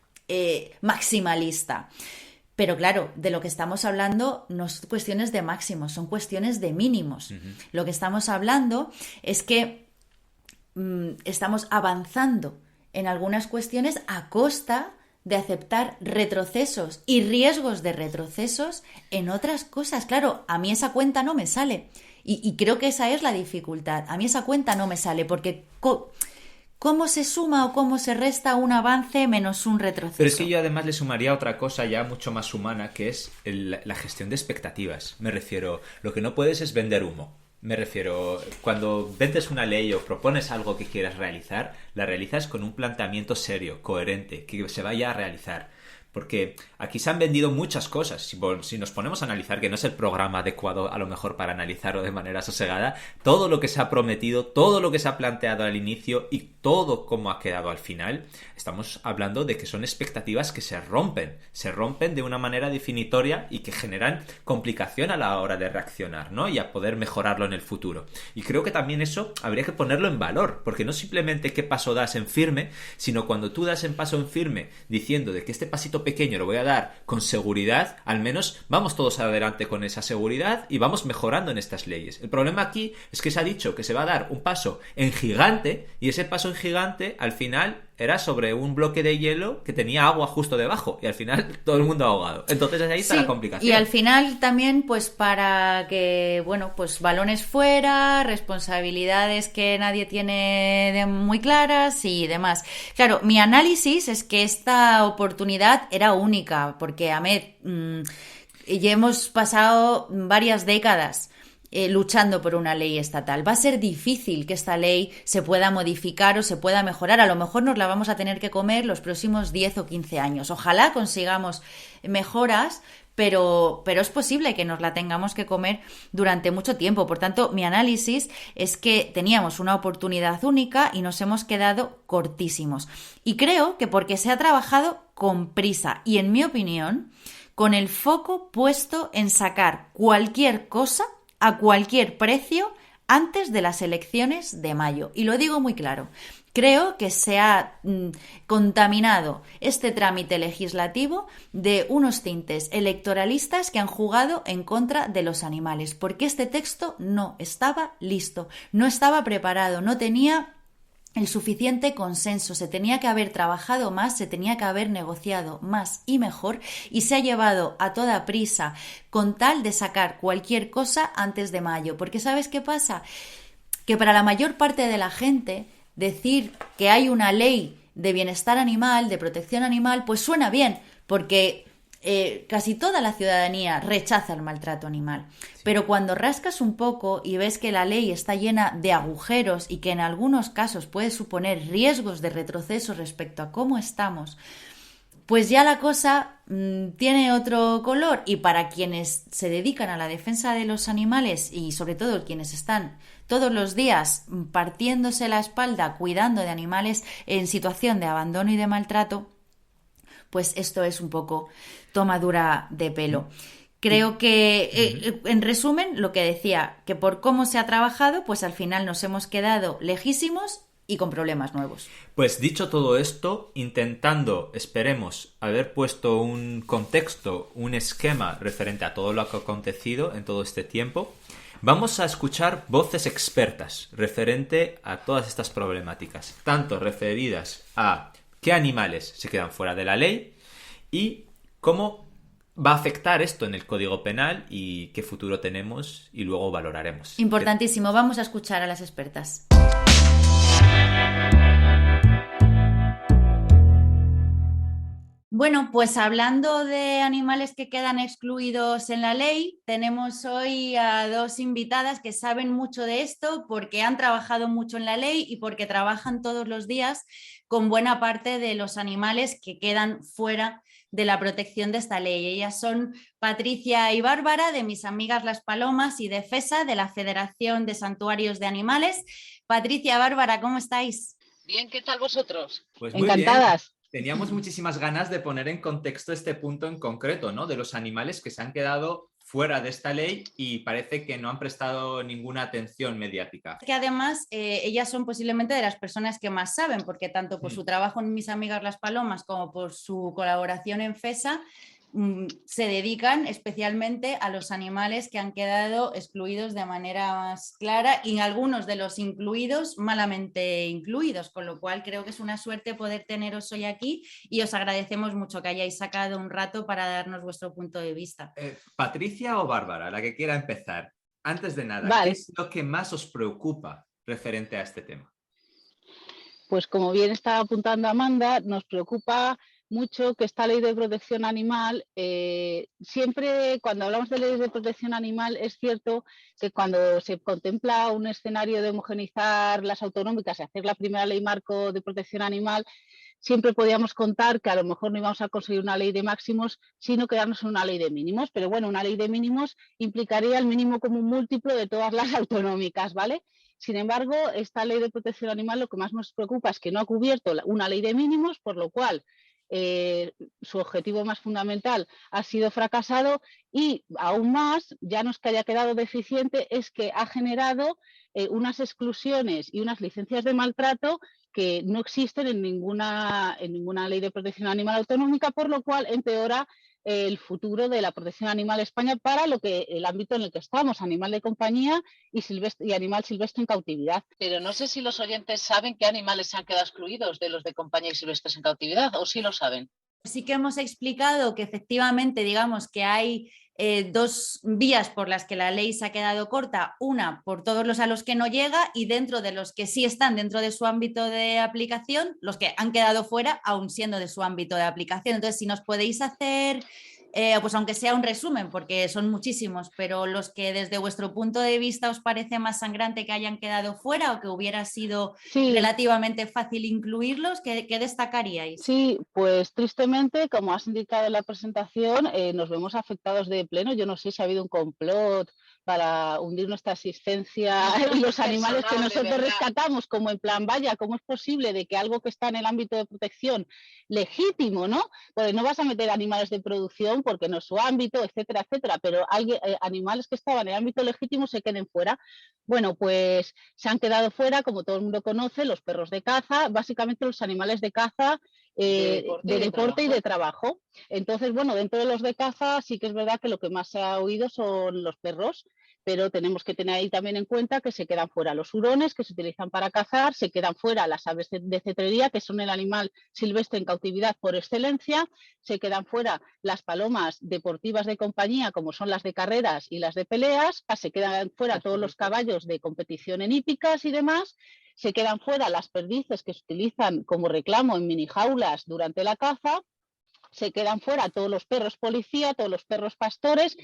maximalista. Pero claro, de lo que estamos hablando no son cuestiones de máximos, son cuestiones de mínimos. Lo que estamos hablando es que estamos avanzando en algunas cuestiones a costa de aceptar retrocesos y riesgos de retrocesos en otras cosas. Claro, a mí esa cuenta no me sale. Y creo que esa es la dificultad. A mí esa cuenta no me sale porque ¿Cómo se suma o cómo se resta un avance menos un retroceso? Pero es que yo además le sumaría otra cosa ya mucho más humana, que es la gestión de expectativas. Me refiero, lo que no puedes es vender humo. Me refiero, cuando vendes una ley o propones algo que quieras realizar, la realizas con un planteamiento serio, coherente, que se vaya a realizar. Porque aquí se han vendido muchas cosas. Si nos ponemos a analizar, que no es el programa adecuado a lo mejor para analizarlo de manera sosegada, todo lo que se ha prometido, todo lo que se ha planteado al inicio y todo como ha quedado al final, estamos hablando de que son expectativas que se rompen de una manera definitoria y que generan complicación a la hora de reaccionar, ¿no? Y a poder mejorarlo en el futuro. Y creo que también eso habría que ponerlo en valor, porque no simplemente qué paso das en firme, sino cuando tú das en paso en firme diciendo de que este pasito pequeño lo voy a dar con seguridad, al menos vamos todos adelante con esa seguridad y vamos mejorando en estas leyes. El problema aquí es que se ha dicho que se va a dar un paso en gigante y ese paso en gigante al final era sobre un bloque de hielo que tenía agua justo debajo y al final todo el mundo ahogado. Entonces ahí está la complicación. Y al final también pues para que, bueno, pues balones fuera, responsabilidades que nadie tiene muy claras y demás. Claro, mi análisis es que esta oportunidad era única porque, Ahmed, ya hemos pasado varias décadas luchando por una ley estatal. Va a ser difícil que esta ley se pueda modificar o se pueda mejorar. A lo mejor nos la vamos a tener que comer los próximos 10 o 15 años. Ojalá consigamos mejoras, pero es posible que nos la tengamos que comer durante mucho tiempo. Por tanto, mi análisis es que teníamos una oportunidad única y nos hemos quedado cortísimos. Y creo que porque se ha trabajado con prisa y, en mi opinión, con el foco puesto en sacar cualquier cosa a cualquier precio antes de las elecciones de mayo. Y lo digo muy claro. Creo que se ha contaminado este trámite legislativo de unos tintes electoralistas que han jugado en contra de los animales, porque este texto no estaba listo, no estaba preparado, no tenía el suficiente consenso, se tenía que haber trabajado más, se tenía que haber negociado más y mejor y se ha llevado a toda prisa con tal de sacar cualquier cosa antes de mayo. Porque ¿sabes qué pasa? Que para la mayor parte de la gente decir que hay una ley de bienestar animal, de protección animal, pues suena bien, porque casi toda la ciudadanía rechaza el maltrato animal. Pero cuando rascas un poco y ves que la ley está llena de agujeros y que en algunos casos puede suponer riesgos de retroceso respecto a cómo estamos, pues ya la cosa tiene otro color. Y para quienes se dedican a la defensa de los animales y sobre todo quienes están todos los días partiéndose la espalda cuidando de animales en situación de abandono y de maltrato, pues esto es un poco tomadura de pelo. Creo que, en resumen, lo que decía, que por cómo se ha trabajado, pues al final nos hemos quedado lejísimos y con problemas nuevos. Pues dicho todo esto, intentando, esperemos, haber puesto un contexto, un esquema referente a todo lo que ha acontecido en todo este tiempo, vamos a escuchar voces expertas referente a todas estas problemáticas, tanto referidas a qué animales se quedan fuera de la ley y cómo va a afectar esto en el Código Penal y qué futuro tenemos y luego valoraremos. Importantísimo, vamos a escuchar a las expertas. Bueno, pues hablando de animales que quedan excluidos en la ley, tenemos hoy a dos invitadas que saben mucho de esto porque han trabajado mucho en la ley y porque trabajan todos los días con buena parte de los animales que quedan fuera de la protección de esta ley. Ellas son Patricia y Bárbara, de Mis Amigas las Palomas, y de FESA, de la Federación de Santuarios de Animales. Patricia, Bárbara, ¿cómo estáis? Bien, ¿qué tal vosotros? Pues muy encantadas. Bien. Teníamos muchísimas ganas de poner en contexto este punto en concreto, ¿no? De los animales que se han quedado fuera de esta ley y parece que no han prestado ninguna atención mediática. Que además ellas son posiblemente de las personas que más saben, porque tanto por su trabajo en Mis Amigas las Palomas como por su colaboración en FESA se dedican especialmente a los animales que han quedado excluidos de manera más clara y algunos de los incluidos malamente incluidos, con lo cual creo que es una suerte poder teneros hoy aquí y os agradecemos mucho que hayáis sacado un rato para darnos vuestro punto de vista. Patricia o Bárbara, la que quiera empezar. Antes de nada, Vale. ¿qué es lo que más os preocupa referente a este tema? Pues como bien está apuntando Amanda, nos preocupa mucho que esta ley de protección animal, siempre cuando hablamos de leyes de protección animal es cierto que cuando se contempla un escenario de homogeneizar las autonómicas y hacer la primera ley marco de protección animal, siempre podíamos contar que a lo mejor no íbamos a conseguir una ley de máximos, sino quedarnos en una ley de mínimos. Pero bueno, una ley de mínimos implicaría el mínimo común múltiplo de todas las autonómicas, ¿vale? Sin embargo, esta ley de protección animal lo que más nos preocupa es que no ha cubierto una ley de mínimos, por lo cual su objetivo más fundamental ha sido fracasado y aún más, ya no es que haya quedado deficiente, es que ha generado unas exclusiones y unas licencias de maltrato que no existen en ninguna ley de protección animal autonómica, por lo cual empeora el futuro de la protección animal en España para el ámbito en el que estamos, animal de compañía y animal silvestre en cautividad. Pero no sé si los oyentes saben qué animales se han quedado excluidos de los de compañía y silvestres en cautividad, o sí lo saben. Sí que hemos explicado que efectivamente, digamos que hay dos vías por las que la ley se ha quedado corta, una por todos los a los que no llega y dentro de los que sí están dentro de su ámbito de aplicación, los que han quedado fuera aún siendo de su ámbito de aplicación. Entonces, si nos podéis hacer, pues aunque sea un resumen, porque son muchísimos, pero los que desde vuestro punto de vista os parece más sangrante que hayan quedado fuera o que hubiera sido relativamente fácil incluirlos, ¿qué destacaríais? Sí, pues tristemente, como has indicado en la presentación, nos vemos afectados de pleno. Yo no sé si ha habido un complot para hundir nuestra existencia y los animales que nosotros rescatamos, como en plan, vaya, ¿cómo es posible de que algo que está en el ámbito de protección legítimo, ¿no? Porque no vas a meter animales de producción porque no es su ámbito, etcétera, etcétera, pero animales que estaban en el ámbito legítimo se queden fuera. Bueno, pues se han quedado fuera, como todo el mundo conoce, los perros de caza, básicamente los animales de caza de deporte y de trabajo. Entonces, bueno, dentro de los de caza sí que es verdad que lo que más se ha oído son los perros, pero tenemos que tener ahí también en cuenta que se quedan fuera los hurones, que se utilizan para cazar, se quedan fuera las aves de cetrería, que son el animal silvestre en cautividad por excelencia, se quedan fuera las palomas deportivas de compañía, como son las de carreras y las de peleas, se quedan fuera todos los caballos de competición en hípicas y demás, se quedan fuera las perdices que se utilizan como reclamo en mini jaulas durante la caza, se quedan fuera todos los perros policía, todos los perros pastores,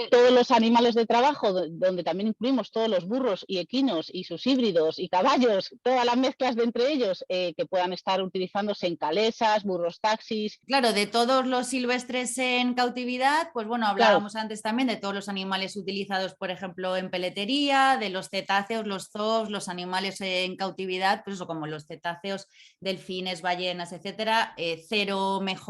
todos los animales de trabajo, donde también incluimos todos los burros y equinos y sus híbridos y caballos, todas las mezclas de entre ellos que puedan estar utilizándose en calesas, burros taxis. Claro, de todos los silvestres en cautividad, pues bueno, hablábamos antes también de todos los animales utilizados, por ejemplo, en peletería, de los cetáceos, los zoos, los animales en cautividad, pues eso, como los cetáceos, delfines, ballenas, etcétera, cero mejoras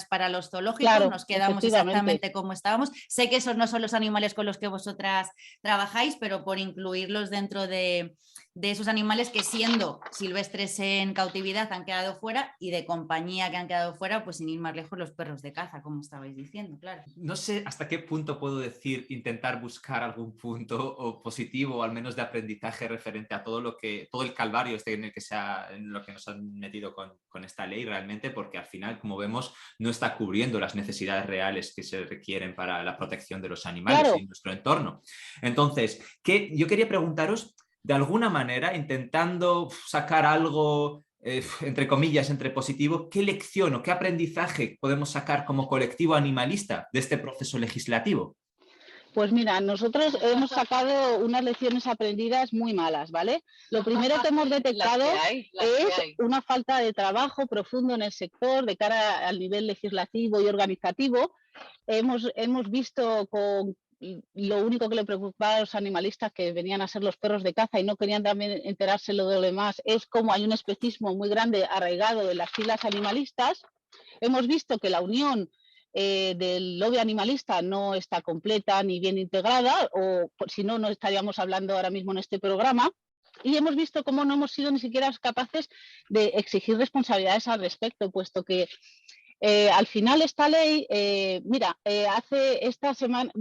para los zoológicos, nos quedamos exactamente como estábamos. Sé que esos no son los animales con los que vosotras trabajáis, pero por incluirlos dentro de esos animales que siendo silvestres en cautividad han quedado fuera y de compañía que han quedado fuera, pues sin ir más lejos los perros de caza, como estabais diciendo, claro. No sé hasta qué punto puedo decir, intentar buscar algún punto o positivo o al menos de aprendizaje referente a todo el calvario en lo que nos han metido con esta ley realmente, porque al final, como vemos, no está cubriendo las necesidades reales que se requieren para la protección de los animales en nuestro entorno. Entonces, yo quería preguntaros, de alguna manera, intentando sacar algo, entre comillas, entre positivo, ¿qué lección o qué aprendizaje podemos sacar como colectivo animalista de este proceso legislativo? Pues mira, nosotros hemos sacado unas lecciones aprendidas muy malas, ¿vale? Lo primero que hemos detectado es una falta de trabajo profundo en el sector de cara al nivel legislativo y organizativo. Hemos visto con lo único que le preocupaba a los animalistas, que venían a ser los perros de caza y no querían también enterarse de lo demás, es cómo hay un especismo muy grande arraigado en las filas animalistas. Hemos visto que la unión del lobby animalista no está completa ni bien integrada, o si no, no estaríamos hablando ahora mismo en este programa. Y hemos visto cómo no hemos sido ni siquiera capaces de exigir responsabilidades al respecto, puesto que Al final esta ley, hace esta semana,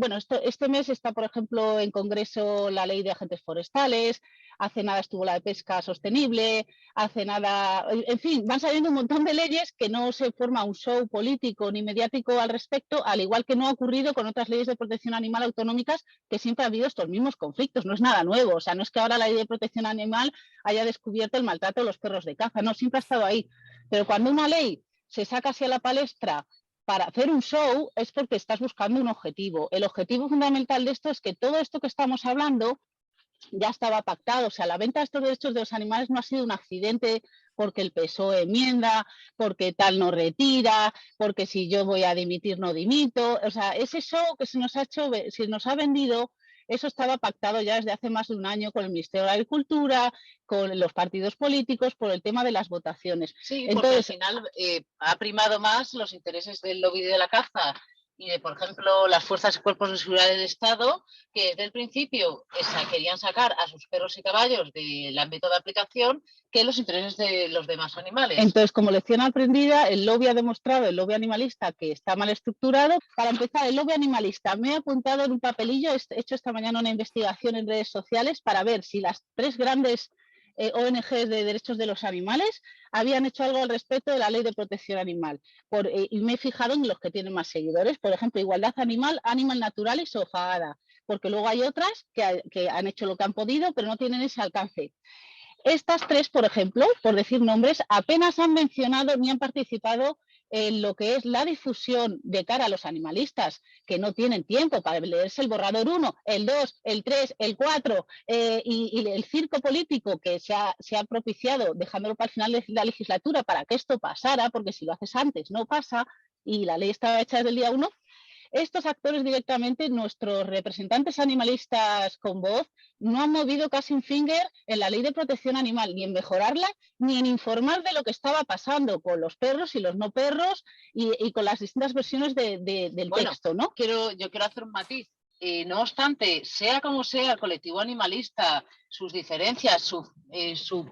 este mes está, por ejemplo, en Congreso la ley de agentes forestales, hace nada estuvo la de pesca sostenible, hace nada, en fin, van saliendo un montón de leyes que no se forma un show político ni mediático al respecto, al igual que no ha ocurrido con otras leyes de protección animal autonómicas, que siempre ha habido estos mismos conflictos, no es nada nuevo, o sea, no es que ahora la ley de protección animal haya descubierto el maltrato de los perros de caza, no, siempre ha estado ahí, pero cuando una ley se saca hacia la palestra para hacer un show es porque estás buscando un objetivo. El objetivo fundamental de esto es que todo esto que estamos hablando ya estaba pactado. O sea, la venta de estos derechos de los animales no ha sido un accidente porque el PSOE enmienda, porque tal no retira, porque si yo voy a dimitir no dimito. O sea, ese show que se nos ha vendido, eso estaba pactado ya desde hace más de un año con el Ministerio de Agricultura, con los partidos políticos, por el tema de las votaciones. Sí, porque al final ha primado más los intereses del lobby de la caza y de, por ejemplo, las fuerzas y cuerpos de seguridad del Estado, que desde el principio querían sacar a sus perros y caballos del ámbito de aplicación, que los intereses de los demás animales. Entonces, como lección aprendida, el lobby ha demostrado, el lobby animalista, que está mal estructurado. Para empezar, el lobby animalista, me he apuntado en un papelillo, he hecho esta mañana una investigación en redes sociales para ver si las 3 grandes ONGs de derechos de los animales habían hecho algo al respecto de la ley de protección animal. Y me he fijado en los que tienen más seguidores, por ejemplo, Igualdad Animal, Animal Natural y Sofagada, porque luego hay otras que han hecho lo que han podido, pero no tienen ese alcance. Estas 3, por ejemplo, por decir nombres, apenas han mencionado ni han participado en lo que es la difusión de cara a los animalistas, que no tienen tiempo para leerse el borrador 1, el 2, el 3, el 4, y el circo político que se ha propiciado, dejándolo para el final de la legislatura para que esto pasara, porque si lo haces antes no pasa, y la ley estaba hecha desde el día 1. Estos actores directamente, nuestros representantes animalistas con voz, no han movido casi un finger en la ley de protección animal, ni en mejorarla, ni en informar de lo que estaba pasando con los perros y los no perros y con las distintas versiones del texto, ¿no? Yo quiero hacer un matiz. No obstante, sea como sea el colectivo animalista, sus diferencias, su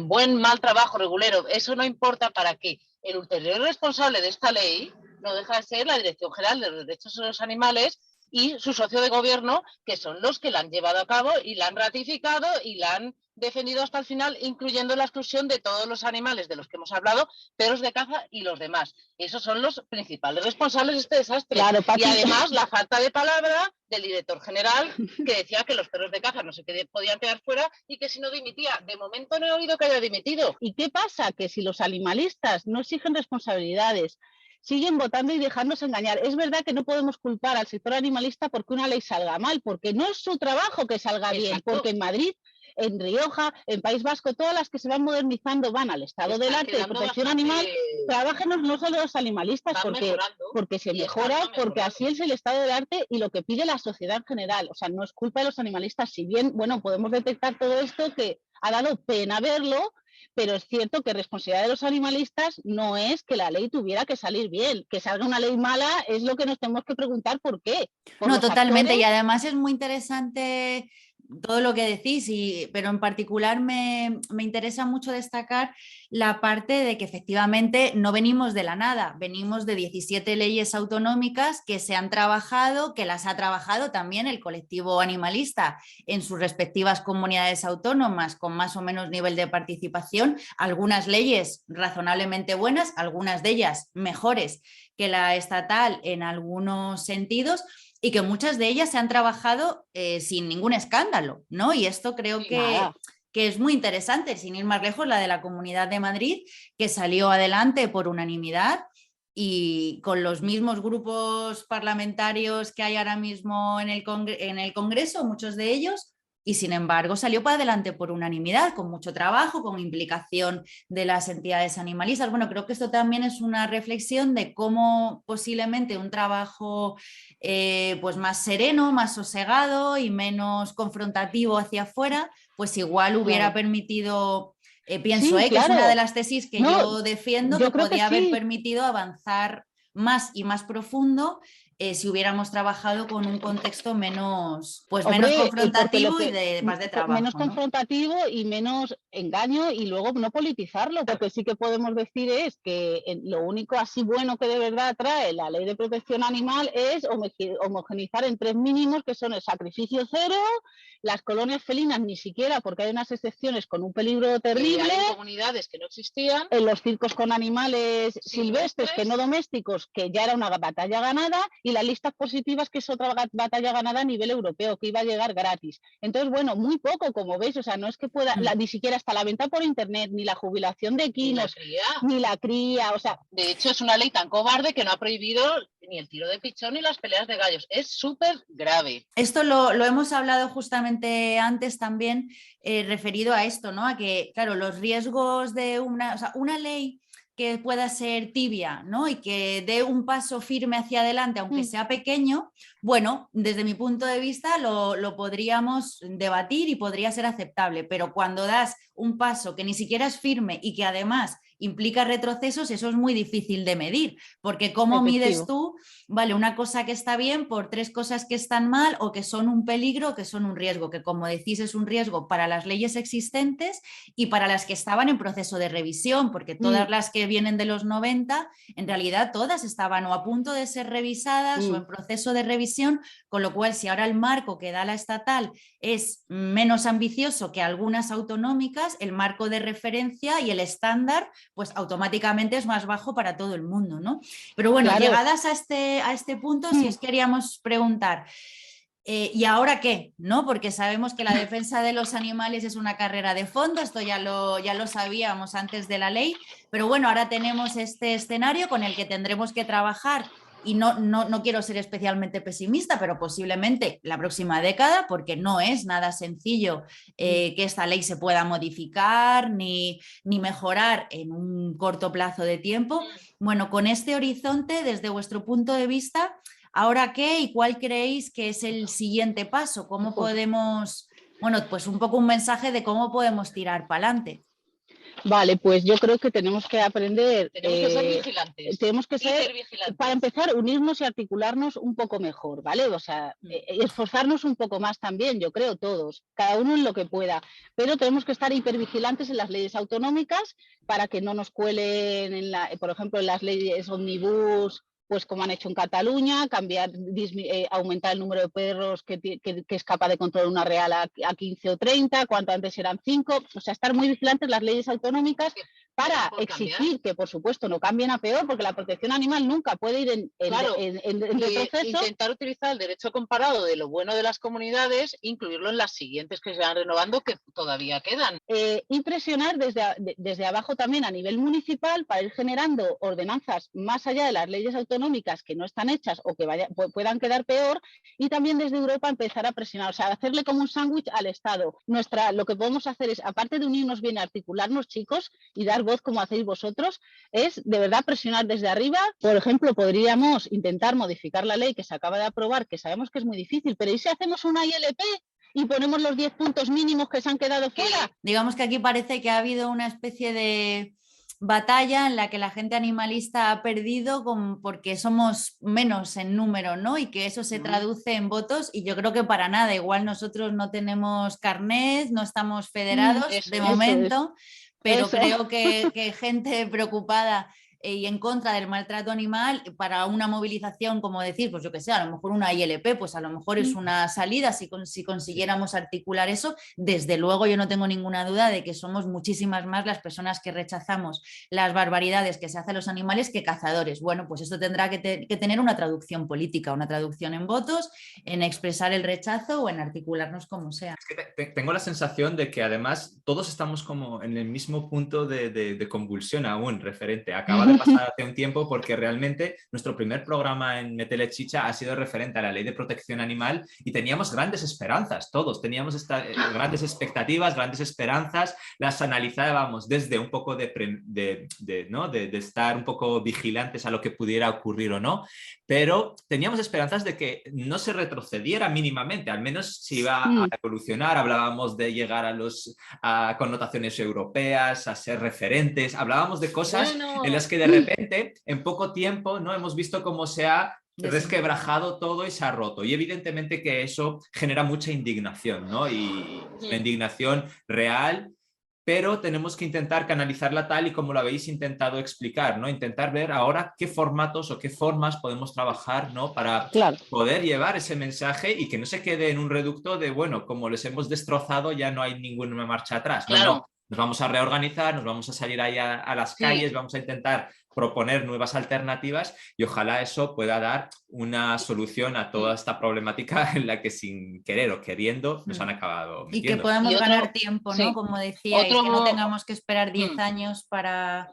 buen mal trabajo regulero, eso no importa para que el ulterior responsable de esta ley no deja de ser la Dirección General de los Derechos de los Animales y su socio de gobierno, que son los que la han llevado a cabo y la han ratificado y la han defendido hasta el final, incluyendo la exclusión de todos los animales de los que hemos hablado, perros de caza y los demás. Esos son los principales responsables de este desastre. Claro, y además la falta de palabra del director general, que decía que los perros de caza no se podían quedar fuera y que si no dimitía. De momento no he oído que haya dimitido. ¿Y qué pasa? Que si los animalistas no exigen responsabilidades, siguen votando y dejándose engañar. Es verdad que no podemos culpar al sector animalista porque una ley salga mal, porque no es su trabajo que salga bien, porque en Madrid, en Rioja, en País Vasco, todas las que se van modernizando van al estado del arte de protección animal, trabajen no solo los animalistas, porque se mejora, porque así es el estado del arte y lo que pide la sociedad en general. O sea, no es culpa de los animalistas, si bien, bueno, podemos detectar todo esto que ha dado pena verlo, pero es cierto que responsabilidad de los animalistas no es que la ley tuviera que salir bien. Que salga una ley mala es lo que nos tenemos que preguntar por qué. No, totalmente. Y además es muy interesante todo lo que decís, pero en particular me interesa mucho destacar la parte de que efectivamente no venimos de la nada, venimos de 17 leyes autonómicas que se han trabajado, que las ha trabajado también el colectivo animalista en sus respectivas comunidades autónomas con más o menos nivel de participación, algunas leyes razonablemente buenas, algunas de ellas mejores que la estatal en algunos sentidos, y que muchas de ellas se han trabajado sin ningún escándalo, ¿no? Y esto creo que es muy interesante, sin ir más lejos, la de la Comunidad de Madrid, que salió adelante por unanimidad y con los mismos grupos parlamentarios que hay ahora mismo en el Congreso, muchos de ellos, y sin embargo salió para adelante por unanimidad, con mucho trabajo, con implicación de las entidades animalistas. Bueno, creo que esto también es una reflexión de cómo posiblemente un trabajo pues más sereno, más sosegado y menos confrontativo hacia afuera, pues igual hubiera permitido, pienso que es una de las tesis que yo defiendo, que podría haber permitido avanzar más y más profundo si hubiéramos trabajado con un contexto menos, pues Hombre, menos confrontativo porque y de más de trabajo, menos ¿no? confrontativo y menos engaño, y luego no politizarlo. Lo que sí que podemos decir es que lo único así bueno que de verdad trae la ley de protección animal es homogeneizar en 3 mínimos, que son el sacrificio cero, las colonias felinas ni siquiera, porque hay unas excepciones con un peligro terrible. Hay comunidades que no existían. En los circos con animales silvestres que no domésticos, que ya era una batalla ganada, y las listas positivas, que es otra batalla ganada a nivel europeo, que iba a llegar gratis. Entonces, bueno, muy poco, como veis, o sea, no es que pueda, ni siquiera hasta la venta por internet, ni la jubilación de equinos, ni la cría, o sea... De hecho, es una ley tan cobarde que no ha prohibido ni el tiro de pichón ni las peleas de gallos. Es súper grave. Esto lo hemos hablado justamente antes también, referido a esto, ¿no? A que, claro, los riesgos de una ley que pueda ser tibia, ¿no? Y que dé un paso firme hacia adelante, aunque sea pequeño, bueno, desde mi punto de vista lo podríamos debatir y podría ser aceptable, pero cuando das un paso que ni siquiera es firme y que además implica retrocesos, eso es muy difícil de medir, porque ¿cómo mides tú, vale, una cosa que está bien por 3 cosas que están mal o que son un peligro o que son un riesgo? Que, como decís, es un riesgo para las leyes existentes y para las que estaban en proceso de revisión, porque todas las que vienen de los 90, en realidad todas estaban o a punto de ser revisadas o en proceso de revisión, con lo cual, si ahora el marco que da la estatal es menos ambicioso que algunas autonómicas, el marco de referencia y el estándar pues automáticamente es más bajo para todo el mundo, ¿no? Pero bueno, claro, llegadas a este punto, si os queríamos preguntar, ¿y ahora qué? ¿No? Porque sabemos que la defensa de los animales es una carrera de fondo, esto ya lo sabíamos antes de la ley, pero bueno, ahora tenemos este escenario con el que tendremos que trabajar. Y no quiero ser especialmente pesimista, pero posiblemente la próxima década, porque no es nada sencillo que esta ley se pueda modificar ni mejorar en un corto plazo de tiempo. Bueno, con este horizonte, desde vuestro punto de vista, ¿ahora qué y cuál creéis que es el siguiente paso? ¿Cómo podemos, bueno, pues un poco un mensaje de cómo podemos tirar para adelante? Vale, pues yo creo que tenemos que aprender. Tenemos que ser vigilantes. Tenemos que ser vigilantes. Para empezar, unirnos y articularnos un poco mejor, ¿vale? O sea, esforzarnos un poco más también, yo creo, todos, cada uno en lo que pueda. Pero tenemos que estar hipervigilantes en las leyes autonómicas para que no nos cuelen, por ejemplo, en las leyes Omnibus, pues como han hecho en Cataluña, aumentar el número de perros que es capaz de controlar una real a 15 o 30, cuanto antes eran 5, o sea, estar muy vigilantes las leyes autonómicas para exigir que, por supuesto, no cambien a peor, porque la protección animal nunca puede ir en retroceso. Intentar utilizar el derecho comparado de lo bueno de las comunidades, incluirlo en las siguientes que se van renovando, que todavía quedan. Y presionar desde abajo también a nivel municipal para ir generando ordenanzas más allá de las leyes autonómicas que no están hechas o que puedan quedar peor, y también desde Europa empezar a presionar, o sea, hacerle como un sándwich al Estado. Lo que podemos hacer es, aparte de unirnos bien, articularnos, chicos, y dar voz como hacéis vosotros, es de verdad presionar desde arriba. Por ejemplo, podríamos intentar modificar la ley que se acaba de aprobar, que sabemos que es muy difícil, pero ¿y si hacemos una ILP y ponemos los 10 puntos mínimos que se han quedado fuera? Digamos que aquí parece que ha habido una especie de batalla en la que la gente animalista ha perdido porque somos menos en número, ¿no? Y que eso se traduce en votos, y yo creo que para nada, igual nosotros no tenemos carnet, no estamos federados de momento, pero creo que gente preocupada y en contra del maltrato animal, para una movilización, como decir, pues yo que sé, a lo mejor una ILP, pues a lo mejor es una salida si consiguiéramos articular eso. Desde luego yo no tengo ninguna duda de que somos muchísimas más las personas que rechazamos las barbaridades que se hacen a los animales que cazadores. Bueno, pues esto tendrá que tener una traducción política, una traducción en votos, en expresar el rechazo o en articularnos como sea. Es que tengo la sensación de que además todos estamos como en el mismo punto de convulsión aún referente. Acaba de pasar hace un tiempo, porque realmente nuestro primer programa en Métele Chicha ha sido referente a la ley de protección animal y teníamos grandes esperanzas, todos teníamos grandes expectativas, grandes esperanzas, las analizábamos desde un poco de estar un poco vigilantes a lo que pudiera ocurrir o no, pero teníamos esperanzas de que no se retrocediera mínimamente, al menos se iba a evolucionar. Hablábamos de llegar a connotaciones europeas, a ser referentes, hablábamos de cosas en las que de repente, en poco tiempo, ¿no? Hemos visto cómo se ha resquebrajado todo y se ha roto. Y evidentemente que eso genera mucha indignación, ¿no? Y una indignación real, pero tenemos que intentar canalizarla tal y como lo habéis intentado explicar, ¿no? Intentar ver ahora qué formatos o qué formas podemos trabajar, ¿no? Para poder llevar ese mensaje y que no se quede en un reducto de, bueno, como les hemos destrozado, ya no hay ninguna marcha atrás. Claro. No. Nos vamos a reorganizar, nos vamos a salir ahí a las calles, vamos a intentar proponer nuevas alternativas y ojalá eso pueda dar una solución a toda esta problemática en la que sin querer o queriendo nos han acabado metiendo. Y que podamos ganar tiempo, ¿no? Como decíais, que no tengamos que esperar 10 años para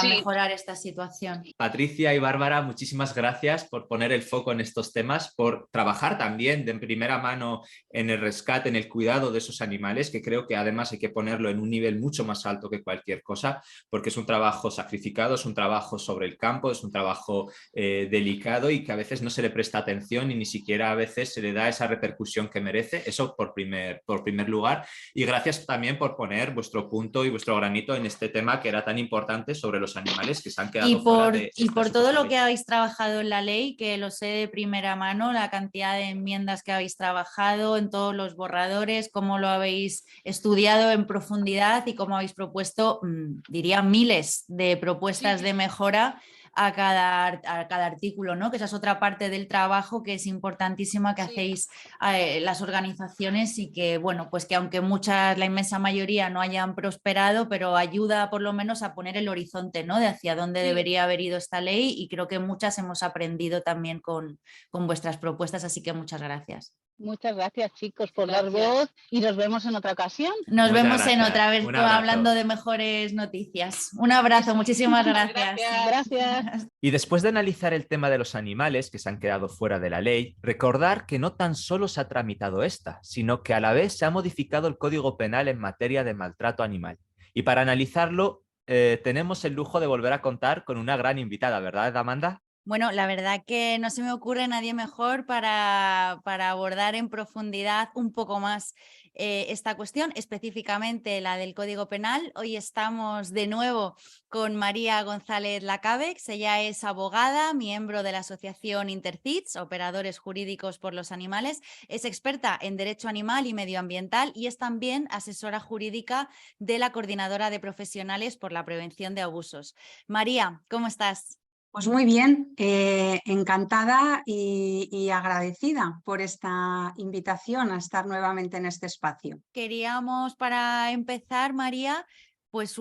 mejorar esta situación. Patricia y Bárbara, muchísimas gracias por poner el foco en estos temas, por trabajar también de primera mano en el rescate, en el cuidado de esos animales, que creo que además hay que ponerlo en un nivel mucho más alto que cualquier cosa, porque es un trabajo sacrificado, es un trabajo sobre el campo, es un trabajo delicado y que a veces no se le presta atención y ni siquiera a veces se le da esa repercusión que merece, eso por primer lugar. Y gracias también por poner vuestro punto y vuestro granito en este tema que era tan importante sobre los animales que se han quedado fuera de y por todo lo que habéis trabajado en la ley, que lo sé de primera mano, la cantidad de enmiendas que habéis trabajado en todos los borradores, cómo lo habéis estudiado en profundidad y cómo habéis propuesto, diría, miles de propuestas de mejora a cada artículo, ¿no? Que esa es otra parte del trabajo que es importantísima que hacéis las organizaciones y que, bueno, pues que aunque la inmensa mayoría no hayan prosperado, pero ayuda por lo menos a poner el horizonte, ¿no? De hacia dónde debería haber ido esta ley y creo que muchas hemos aprendido también con vuestras propuestas, así que muchas gracias. Muchas gracias, chicos, por dar voz y nos vemos en otra ocasión. Nos vemos en otra vez hablando de mejores noticias. Un abrazo, muchísimas gracias. Gracias. Y después de analizar el tema de los animales que se han quedado fuera de la ley, recordar que no tan solo se ha tramitado esta, sino que a la vez se ha modificado el Código Penal en materia de maltrato animal. Y para analizarlo, tenemos el lujo de volver a contar con una gran invitada, ¿verdad, Amanda? Bueno, la verdad que no se me ocurre nadie mejor para abordar en profundidad un poco más esta cuestión, específicamente la del Código Penal. Hoy estamos de nuevo con María González Lacabex. Ella es abogada, miembro de la asociación Intercits, Operadores Jurídicos por los Animales. Es experta en derecho animal y medioambiental y es también asesora jurídica de la Coordinadora de Profesionales por la Prevención de Abusos. María, ¿cómo estás? Pues muy bien, encantada y agradecida por esta invitación a estar nuevamente en este espacio. Queríamos, para empezar, María, pues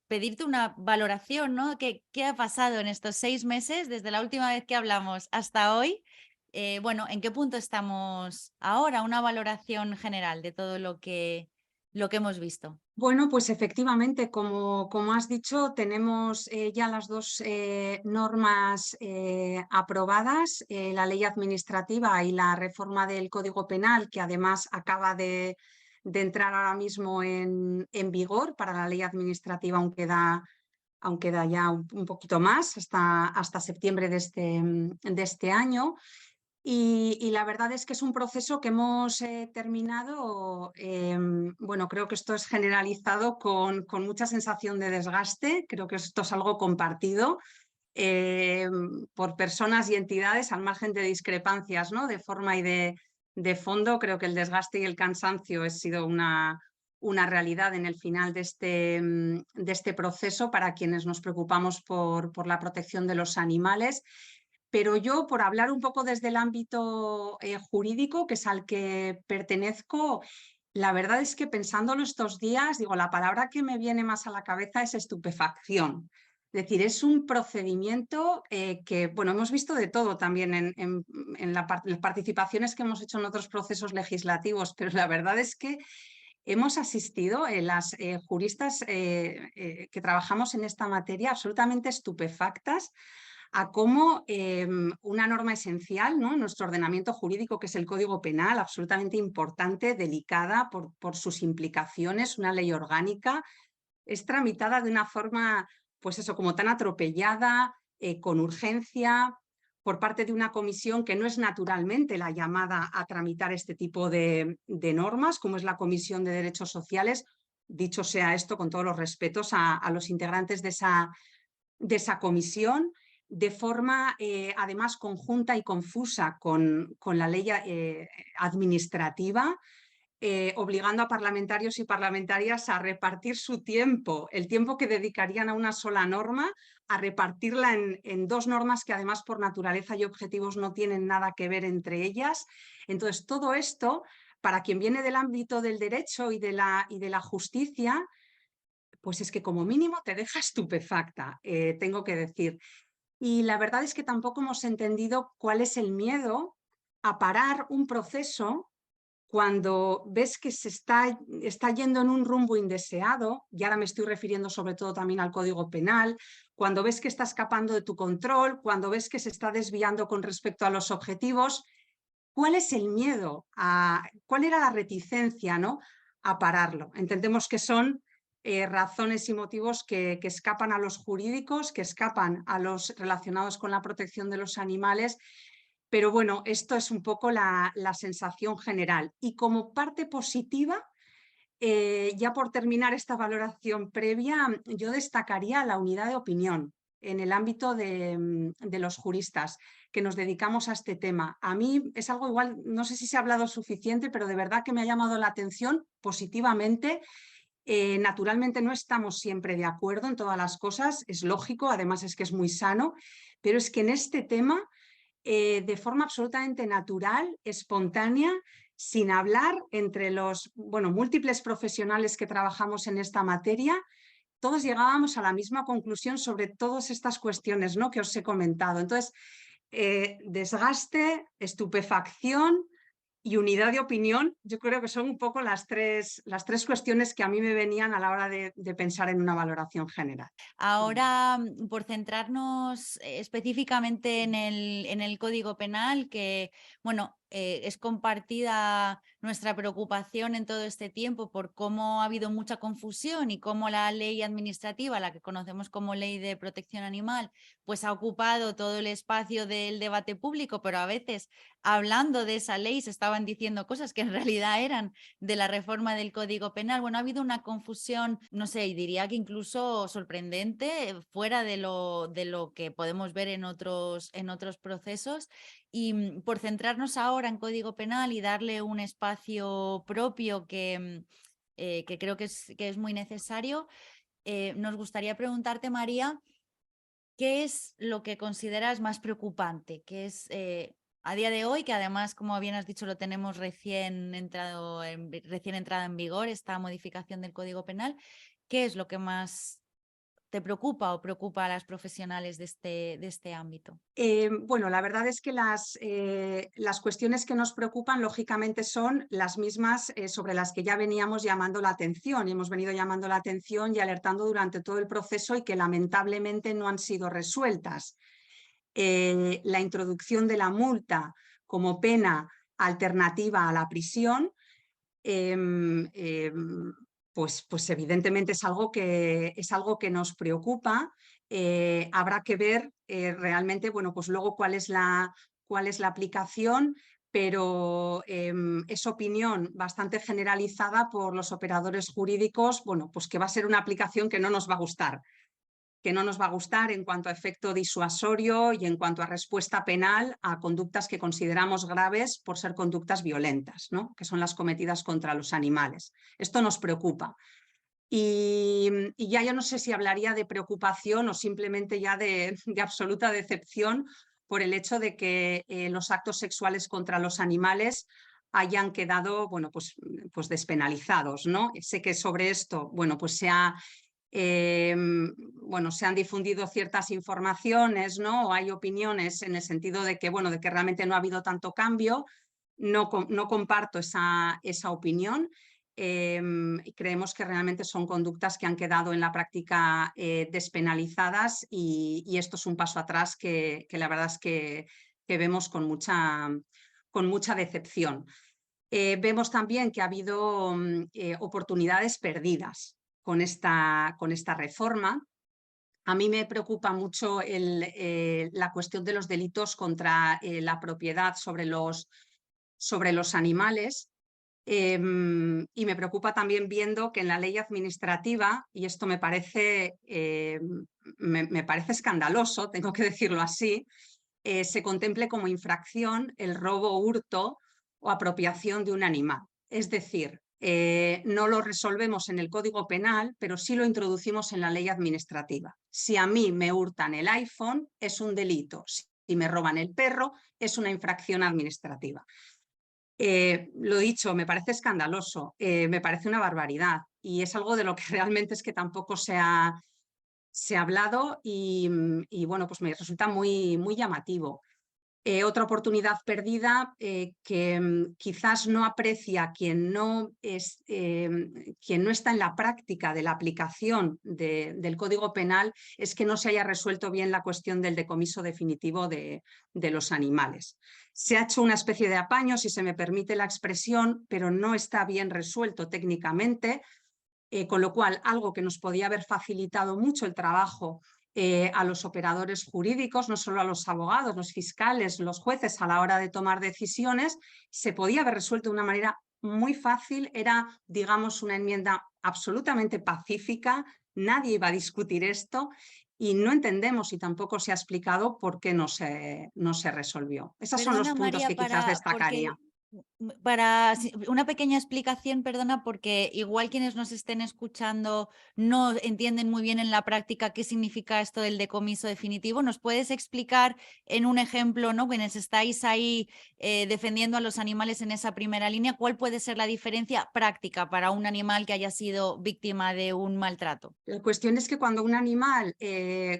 pedirte una valoración, ¿no? ¿Qué ha pasado en estos 6 meses, desde la última vez que hablamos hasta hoy? Bueno, ¿en qué punto estamos ahora? Una valoración general de todo lo que hemos visto. Bueno, pues efectivamente, como has dicho, tenemos ya las dos normas aprobadas, la ley administrativa y la reforma del Código Penal, que además acaba de entrar ahora mismo en vigor. Para la ley administrativa aún queda ya un poquito más, hasta septiembre de este año. Y la verdad es que es un proceso que hemos terminado, bueno, creo que esto es generalizado con mucha sensación de desgaste, creo que esto es algo compartido por personas y entidades al margen de discrepancias, ¿no? De forma y de fondo. Creo que el desgaste y el cansancio ha sido una realidad en el final de este proceso para quienes nos preocupamos por la protección de los animales. Pero yo, por hablar un poco desde el ámbito jurídico, que es al que pertenezco, la verdad es que pensándolo estos días, digo, la palabra que me viene más a la cabeza es estupefacción. Es decir, es un procedimiento que, bueno, hemos visto de todo también en las participaciones que hemos hecho en otros procesos legislativos, pero la verdad es que hemos asistido, las juristas que trabajamos en esta materia, absolutamente estupefactas a cómo una norma esencial, ¿no?, en nuestro ordenamiento jurídico, que es el Código Penal, absolutamente importante, delicada por sus implicaciones, una ley orgánica, es tramitada de una forma, pues eso, como tan atropellada, con urgencia, por parte de una comisión que no es naturalmente la llamada a tramitar este tipo de normas, como es la Comisión de Derechos Sociales. Dicho sea esto, con todos los respetos a los integrantes de esa comisión, de forma además conjunta y confusa con la ley administrativa, obligando a parlamentarios y parlamentarias a repartir su tiempo, el tiempo que dedicarían a una sola norma, a repartirla en dos normas que además por naturaleza y objetivos no tienen nada que ver entre ellas. Entonces, todo esto, para quien viene del ámbito del derecho y de la justicia, pues es que como mínimo te deja estupefacta, tengo que decir. Y la verdad es que tampoco hemos entendido cuál es el miedo a parar un proceso cuando ves que se está yendo en un rumbo indeseado, y ahora me estoy refiriendo sobre todo también al Código Penal, cuando ves que está escapando de tu control, cuando ves que se está desviando con respecto a los objetivos, ¿cuál es el miedo? ¿Cuál era la reticencia, ¿no?, a pararlo? Entendemos que son razones y motivos que escapan a los jurídicos, que escapan a los relacionados con la protección de los animales, pero bueno, esto es un poco la sensación general. Y como parte positiva, ya por terminar esta valoración previa, yo destacaría la unidad de opinión en el ámbito de los juristas que nos dedicamos a este tema. A mí es algo igual, no sé si se ha hablado suficiente, pero de verdad que me ha llamado la atención positivamente. Naturalmente no estamos siempre de acuerdo en todas las cosas, es lógico, además es que es muy sano, pero es que en este tema, de forma absolutamente natural, espontánea, sin hablar entre los múltiples profesionales que trabajamos en esta materia, todos llegábamos a la misma conclusión sobre todas estas cuestiones, ¿no?, que os he comentado. Entonces, desgaste, estupefacción y unidad de opinión, yo creo que son un poco las tres cuestiones que a mí me venían a la hora de pensar en una valoración general. Ahora, por centrarnos específicamente en el Código Penal, que, bueno, es compartida nuestra preocupación en todo este tiempo por cómo ha habido mucha confusión y cómo la ley administrativa, la que conocemos como Ley de Protección Animal, pues ha ocupado todo el espacio del debate público, pero a veces hablando de esa ley se estaban diciendo cosas que en realidad eran de la reforma del Código Penal. Bueno, ha habido una confusión, no sé, y diría que incluso sorprendente, fuera de lo que podemos ver en otros procesos. Y por centrarnos ahora en Código Penal y darle un espacio propio que creo que es muy necesario, nos gustaría preguntarte, María, ¿qué es lo que consideras más preocupante? ¿Qué es a día de hoy, que además, como bien has dicho, lo tenemos recién entrada en vigor, esta modificación del Código Penal? ¿Qué es lo que más te preocupa o preocupa a las profesionales de este ámbito? Bueno, la verdad es que las cuestiones que nos preocupan, lógicamente, son las mismas sobre las que ya veníamos llamando la atención, y hemos venido llamando la atención y alertando durante todo el proceso y que lamentablemente no han sido resueltas. La introducción de la multa como pena alternativa a la prisión, pues evidentemente es algo que nos preocupa. Habrá que ver realmente, bueno, pues luego cuál es la aplicación, pero es opinión bastante generalizada por los operadores jurídicos, bueno, pues que va a ser una aplicación que no nos va a gustar. En cuanto a efecto disuasorio y en cuanto a respuesta penal a conductas que consideramos graves por ser conductas violentas, ¿no?, que son las cometidas contra los animales. Esto nos preocupa. Y ya yo no sé si hablaría de preocupación o simplemente ya de absoluta decepción por el hecho de que los actos sexuales contra los animales hayan quedado, bueno, pues despenalizados, ¿no? Sé que sobre esto, bueno, pues se han difundido ciertas informaciones, ¿no? O hay opiniones en el sentido de que, bueno, de que realmente no ha habido tanto cambio. No comparto esa opinión. Creemos que realmente son conductas que han quedado en la práctica despenalizadas, y esto es un paso atrás que la verdad es que vemos con mucha decepción. Vemos también que ha habido oportunidades perdidas con esta reforma. A mí me preocupa mucho la cuestión de los delitos contra la propiedad sobre los animales. Y me preocupa también viendo que en la ley administrativa, y esto me parece escandaloso, tengo que decirlo así, se contemple como infracción el robo, hurto o apropiación de un animal. Es decir, no lo resolvemos en el Código Penal, pero sí lo introducimos en la ley administrativa. Si a mí me hurtan el iPhone, es un delito. Si me roban el perro, es una infracción administrativa. Lo dicho, me parece escandaloso, me parece una barbaridad y es algo de lo que realmente es que tampoco se ha hablado y bueno, pues me resulta muy, muy llamativo. Otra oportunidad perdida que quizás no aprecia quien no está en la práctica de la aplicación del Código Penal es que no se haya resuelto bien la cuestión del decomiso definitivo de los animales. Se ha hecho una especie de apaño, si se me permite la expresión, pero no está bien resuelto técnicamente, con lo cual algo que nos podía haber facilitado mucho el trabajo a los operadores jurídicos, no solo a los abogados, los fiscales, los jueces a la hora de tomar decisiones, se podía haber resuelto de una manera muy fácil. Era, digamos, una enmienda absolutamente pacífica, nadie iba a discutir esto y no entendemos y tampoco se ha explicado por qué no se resolvió. Esos son los Perdona, puntos María, que quizás destacaría. para una pequeña explicación, perdona, porque igual quienes nos estén escuchando no entienden muy bien en la práctica qué significa esto del decomiso definitivo. ¿Nos puedes explicar en un ejemplo, ¿no? Quienes estáis ahí defendiendo a los animales en esa primera línea, cuál puede ser la diferencia práctica para un animal que haya sido víctima de un maltrato? La cuestión es que cuando un animal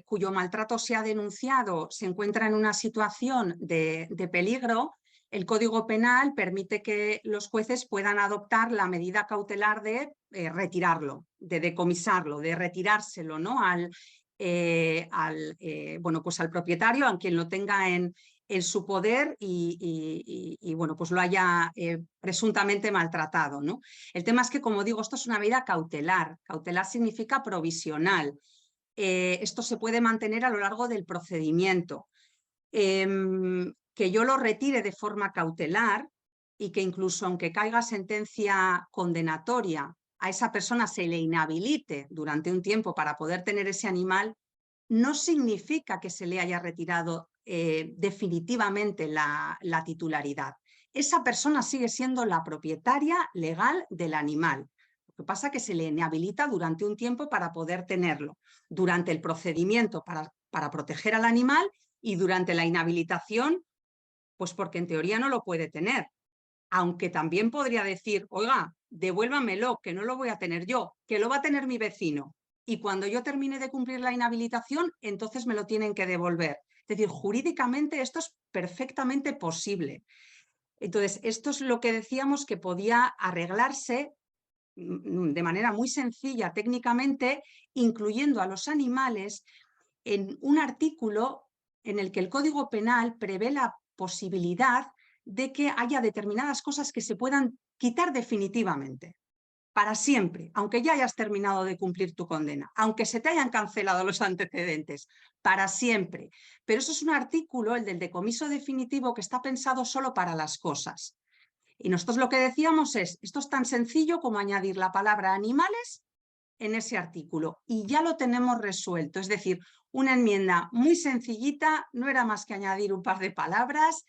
cuyo maltrato se ha denunciado se encuentra en una situación de peligro, el Código Penal permite que los jueces puedan adoptar la medida cautelar de retirarlo, de decomisarlo, de retirárselo, ¿no? Bueno, pues al propietario, a quien lo tenga en su poder y bueno, pues lo haya presuntamente maltratado, ¿no? El tema es que, como digo, esto es una medida cautelar. Cautelar significa provisional. Esto se puede mantener a lo largo del procedimiento. Que yo lo retire de forma cautelar y que incluso aunque caiga sentencia condenatoria, a esa persona se le inhabilite durante un tiempo para poder tener ese animal, no significa que se le haya retirado definitivamente la titularidad. Esa persona sigue siendo la propietaria legal del animal. Lo que pasa es que se le inhabilita durante un tiempo para poder tenerlo, durante el procedimiento para proteger al animal y durante la inhabilitación, pues porque en teoría no lo puede tener. Aunque también podría decir, oiga, devuélvamelo, que no lo voy a tener yo, que lo va a tener mi vecino. Y cuando yo termine de cumplir la inhabilitación, entonces me lo tienen que devolver. Es decir, jurídicamente esto es perfectamente posible. Entonces, esto es lo que decíamos que podía arreglarse de manera muy sencilla técnicamente, incluyendo a los animales en un artículo en el que el Código Penal prevé la posibilidad de que haya determinadas cosas que se puedan quitar definitivamente, para siempre, aunque ya hayas terminado de cumplir tu condena, aunque se te hayan cancelado los antecedentes, para siempre. Pero eso es un artículo, el del decomiso definitivo, que está pensado solo para las cosas. Y nosotros lo que decíamos es, esto es tan sencillo como añadir la palabra animales en ese artículo y ya lo tenemos resuelto. Es decir, una enmienda muy sencillita, no era más que añadir un par de palabras,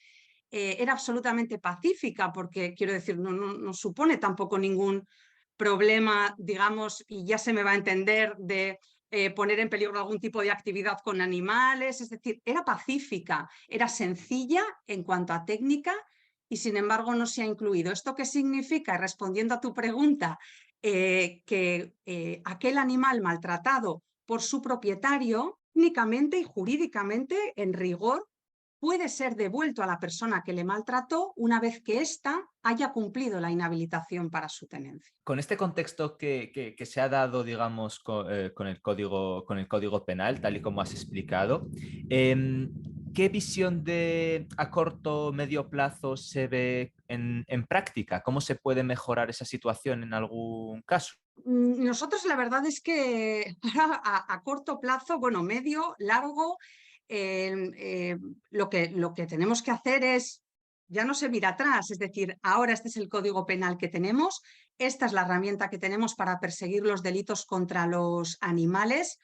era absolutamente pacífica porque, quiero decir, no supone tampoco ningún problema, digamos, y ya se me va a entender, de poner en peligro algún tipo de actividad con animales. Es decir, era pacífica, era sencilla en cuanto a técnica y sin embargo no se ha incluido. ¿Esto qué significa? Respondiendo a tu pregunta, que aquel animal maltratado por su propietario, técnicamente y jurídicamente, en rigor, puede ser devuelto a la persona que le maltrató una vez que ésta haya cumplido la inhabilitación para su tenencia. Con este contexto que se ha dado, digamos, con el código penal, tal y como has explicado, ¿qué visión a corto o medio plazo se ve en práctica? ¿Cómo se puede mejorar esa situación en algún caso? Nosotros la verdad es que a corto plazo, bueno, medio, largo, lo que tenemos que hacer es ya no se mira atrás, es decir, ahora este es el código penal que tenemos, esta es la herramienta que tenemos para perseguir los delitos contra los animales.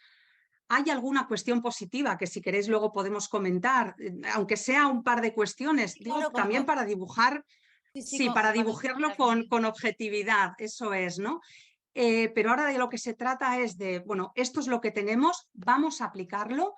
Hay alguna cuestión positiva que si queréis luego podemos comentar, aunque sea un par de cuestiones, Sí, digo, claro, también para dibujar, sí, para para dibujarlo también. con objetividad, eso es, ¿no? Pero ahora de lo que se trata es de, bueno, esto es lo que tenemos, vamos a aplicarlo,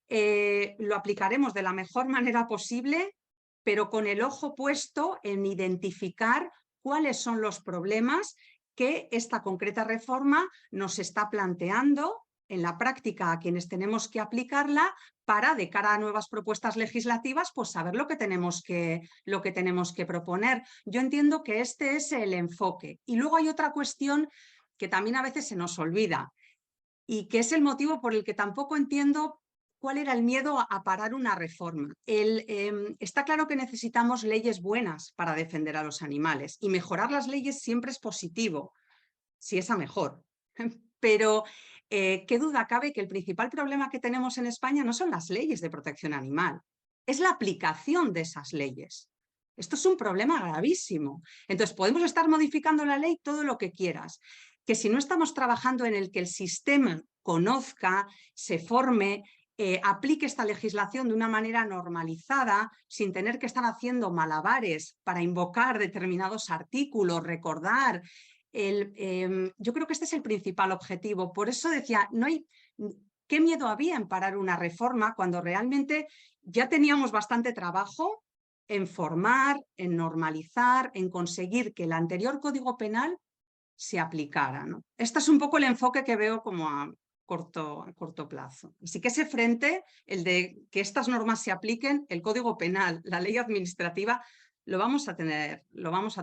lo aplicaremos de la mejor manera posible, pero con el ojo puesto en identificar cuáles son los problemas que esta concreta reforma nos está planteando en la práctica a quienes tenemos que aplicarla para, de cara a nuevas propuestas legislativas, pues saber lo que tenemos que proponer. Yo entiendo que este es el enfoque. Y luego hay otra cuestión que también a veces se nos olvida y que es el motivo por el que tampoco entiendo cuál era el miedo a parar una reforma. Está claro que necesitamos leyes buenas para defender a los animales y mejorar las leyes siempre es positivo, si es a mejor. Pero qué duda cabe que el principal problema que tenemos en España no son las leyes de protección animal, es la aplicación de esas leyes. Esto es un problema gravísimo. Entonces, podemos estar modificando la ley todo lo que quieras, que si no estamos trabajando en el que el sistema conozca, se forme, aplique esta legislación de una manera normalizada, sin tener que estar haciendo malabares para invocar determinados artículos, recordar. Yo creo que este es el principal objetivo. Por eso decía, ¿qué miedo había en parar una reforma cuando realmente ya teníamos bastante trabajo en formar, en normalizar, en conseguir que el anterior Código Penal se aplicara, ¿no? Este es un poco el enfoque que veo como a corto plazo. Así que ese frente, el de que estas normas se apliquen, el Código Penal, la ley administrativa, lo vamos a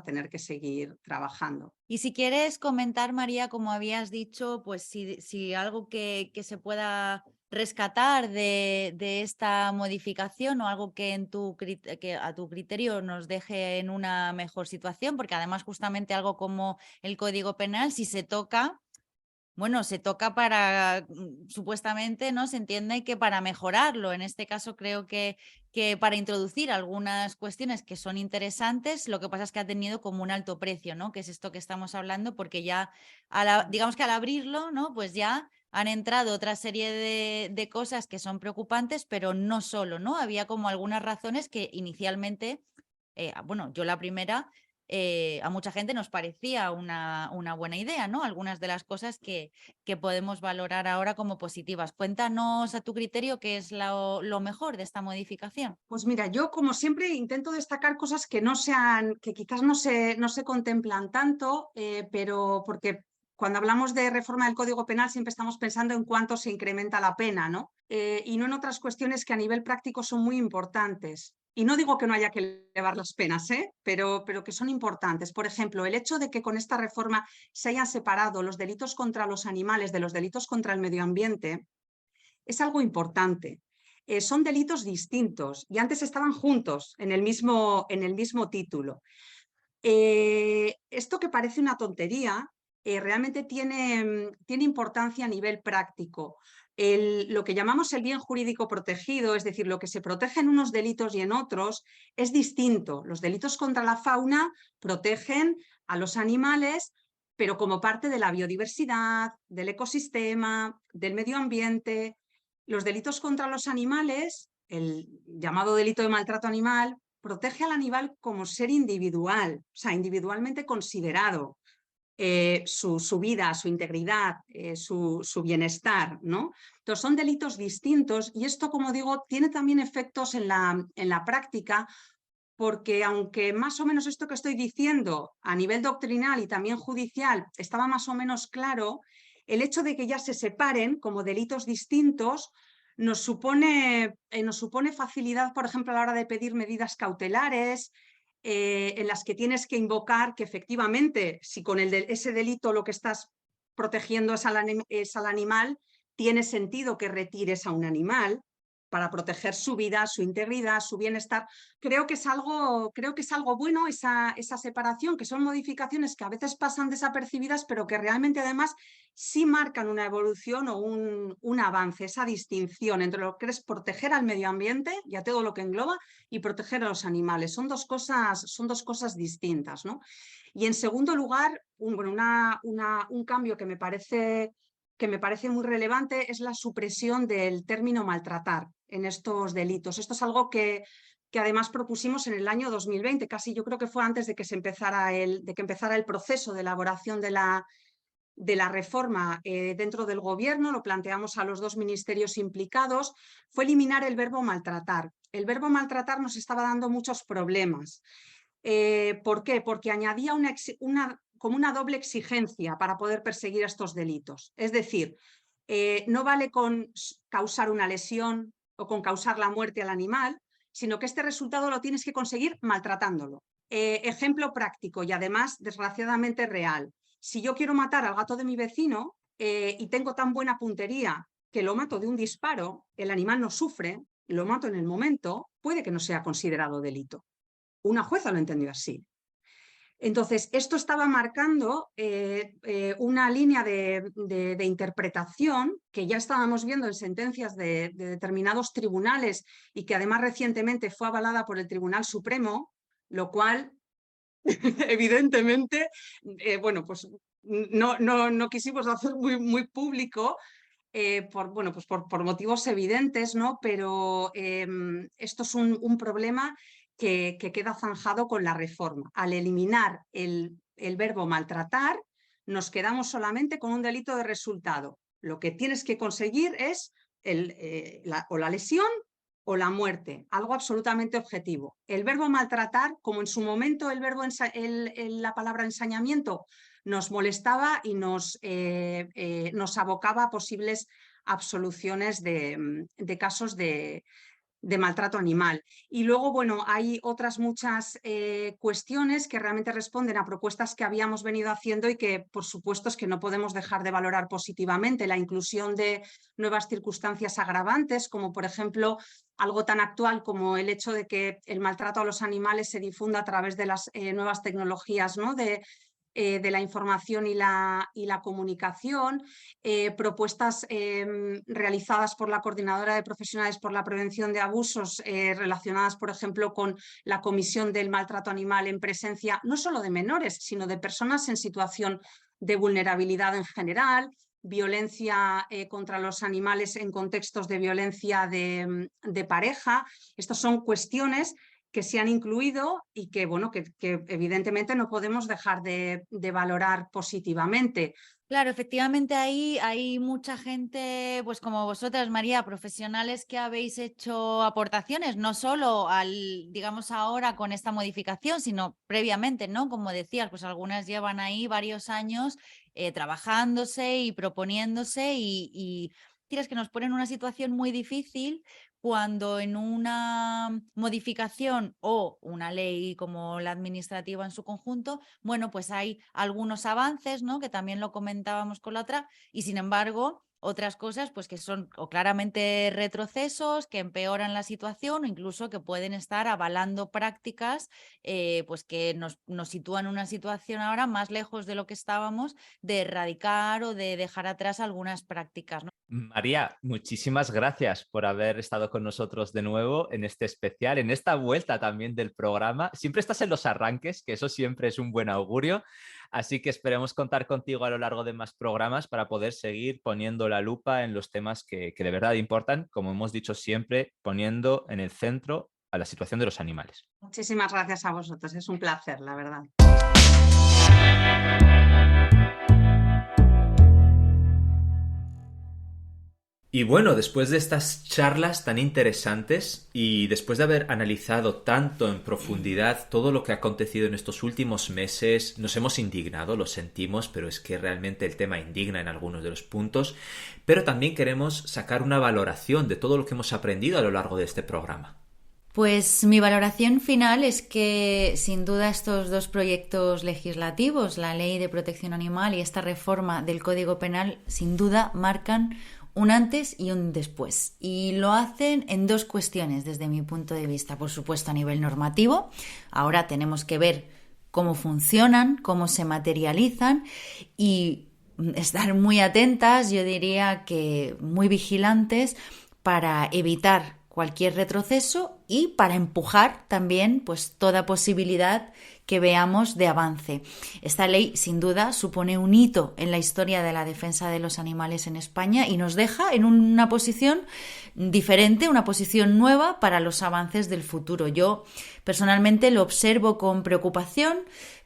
tener que seguir trabajando. Y si quieres comentar, María, como habías dicho, pues si algo que se pueda rescatar de esta modificación o algo que a tu criterio nos deje en una mejor situación, porque además justamente algo como el Código Penal, si se toca, bueno, se toca para, supuestamente, ¿no? Se entiende que para mejorarlo. En este caso creo que para introducir algunas cuestiones que son interesantes, lo que pasa es que ha tenido como un alto precio, ¿no? Que es esto que estamos hablando, porque ya, digamos que al abrirlo, ¿no? Pues ya han entrado otra serie de cosas que son preocupantes, pero no solo, ¿no? Había como algunas razones que inicialmente, bueno, yo la primera, a mucha gente nos parecía una buena idea, ¿no? Algunas de las cosas que podemos valorar ahora como positivas. Cuéntanos a tu criterio qué es lo mejor de esta modificación. Pues mira, yo como siempre intento destacar cosas que que quizás no se contemplan tanto, pero porque cuando hablamos de reforma del Código Penal siempre estamos pensando en cuánto se incrementa la pena, ¿no? Y no en otras cuestiones que a nivel práctico son muy importantes. Y no digo que no haya que elevar las penas, pero que son importantes. Por ejemplo, el hecho de que con esta reforma se hayan separado los delitos contra los animales de los delitos contra el medio ambiente es algo importante. Son delitos distintos y antes estaban juntos en el mismo título. Esto que parece una tontería realmente tiene importancia a nivel práctico. Lo que llamamos el bien jurídico protegido, es decir, lo que se protege en unos delitos y en otros, es distinto. Los delitos contra la fauna protegen a los animales, pero como parte de la biodiversidad, del ecosistema, del medio ambiente. Los delitos contra los animales, el llamado delito de maltrato animal, protege al animal como ser individual, o sea, individualmente considerado, su vida, su integridad, su bienestar, ¿no? Entonces son delitos distintos y esto, como digo, tiene también efectos en la práctica, porque aunque más o menos esto que estoy diciendo a nivel doctrinal y también judicial estaba más o menos claro, el hecho de que ya se separen como delitos distintos nos supone facilidad, por ejemplo, a la hora de pedir medidas cautelares, en las que tienes que invocar que efectivamente, si con ese delito lo que estás protegiendo es al animal, tiene sentido que retires a un animal. para proteger su vida, su integridad, su bienestar. Creo que es algo bueno esa separación, que son modificaciones que a veces pasan desapercibidas, pero que realmente además sí marcan una evolución o un avance, esa distinción entre lo que es proteger al medio ambiente y a todo lo que engloba y proteger a los animales. Son dos cosas distintas, ¿no? Y en segundo lugar, un cambio que me parece muy relevante es la supresión del término maltratar en estos delitos. Esto es algo que además propusimos en el año 2020, casi yo creo que fue antes de que empezara el proceso de elaboración de la reforma dentro del gobierno, lo planteamos a los dos ministerios implicados, fue eliminar el verbo maltratar. El verbo maltratar nos estaba dando muchos problemas. ¿Por qué? Porque añadía como una doble exigencia para poder perseguir estos delitos. Es decir, no vale con causar una lesión o con causar la muerte al animal, sino que este resultado lo tienes que conseguir maltratándolo. Ejemplo práctico y además desgraciadamente real. Si yo quiero matar al gato de mi vecino y tengo tan buena puntería que lo mato de un disparo, el animal no sufre, lo mato en el momento, puede que no sea considerado delito. Una jueza lo entendió así. Entonces, esto estaba marcando una línea de interpretación que ya estábamos viendo en sentencias de determinados tribunales y que además recientemente fue avalada por el Tribunal Supremo, lo cual, evidentemente, pues no quisimos hacer muy público por motivos evidentes, ¿no? Pero esto es un problema que queda zanjado con la reforma. Al eliminar el verbo maltratar, nos quedamos solamente con un delito de resultado. Lo que tienes que conseguir es o la lesión o la muerte, algo absolutamente objetivo. El verbo maltratar, como en su momento la palabra ensañamiento nos molestaba y nos abocaba a posibles absoluciones de casos de maltrato animal. Y luego, hay otras muchas cuestiones que realmente responden a propuestas que habíamos venido haciendo y que, por supuesto, es que no podemos dejar de valorar positivamente. La inclusión de nuevas circunstancias agravantes, como por ejemplo algo tan actual como el hecho de que el maltrato a los animales se difunda a través de las nuevas tecnologías, ¿no? de la información y la comunicación, propuestas realizadas por la Coordinadora de Profesionales por la Prevención de Abusos relacionadas, por ejemplo, con la comisión del maltrato animal en presencia no solo de menores, sino de personas en situación de vulnerabilidad en general, violencia contra los animales en contextos de violencia de pareja. Estas son cuestiones que se han incluido y que evidentemente no podemos dejar de valorar positivamente. Claro, efectivamente ahí hay mucha gente, pues como vosotras, María, profesionales que habéis hecho aportaciones, no solo digamos ahora con esta modificación, sino previamente, ¿no? Como decías, pues algunas llevan ahí varios años trabajándose y proponiéndose y tiras que nos ponen en una situación muy difícil cuando en una modificación o una ley como la administrativa en su conjunto, pues hay algunos avances, ¿no? Que también lo comentábamos con la otra, y sin embargo otras cosas pues que son o claramente retrocesos, que empeoran la situación o incluso que pueden estar avalando prácticas pues que nos sitúan en una situación ahora más lejos de lo que estábamos de erradicar o de dejar atrás algunas prácticas, ¿no? María, muchísimas gracias por haber estado con nosotros de nuevo en este especial, en esta vuelta también del programa. Siempre estás en los arranques, que eso siempre es un buen augurio, así que esperemos contar contigo a lo largo de más programas para poder seguir poniendo la lupa en los temas que de verdad importan, como hemos dicho siempre, poniendo en el centro a la situación de los animales. Muchísimas gracias a vosotros, es un placer, la verdad. Y bueno, después de estas charlas tan interesantes y después de haber analizado tanto en profundidad todo lo que ha acontecido en estos últimos meses, nos hemos indignado, lo sentimos, pero es que realmente el tema indigna en algunos de los puntos, pero también queremos sacar una valoración de todo lo que hemos aprendido a lo largo de este programa. Pues mi valoración final es que sin duda estos dos proyectos legislativos, la Ley de Protección Animal y esta reforma del Código Penal, sin duda marcan un antes y un después. Y lo hacen en dos cuestiones desde mi punto de vista. Por supuesto, a nivel normativo. Ahora tenemos que ver cómo funcionan, cómo se materializan y estar muy atentas, yo diría que muy vigilantes para evitar cualquier retroceso y para empujar también pues toda posibilidad que veamos de avance. Esta ley sin duda supone un hito en la historia de la defensa de los animales en España y nos deja en una posición diferente, una posición nueva para los avances del futuro. Yo personalmente lo observo con preocupación,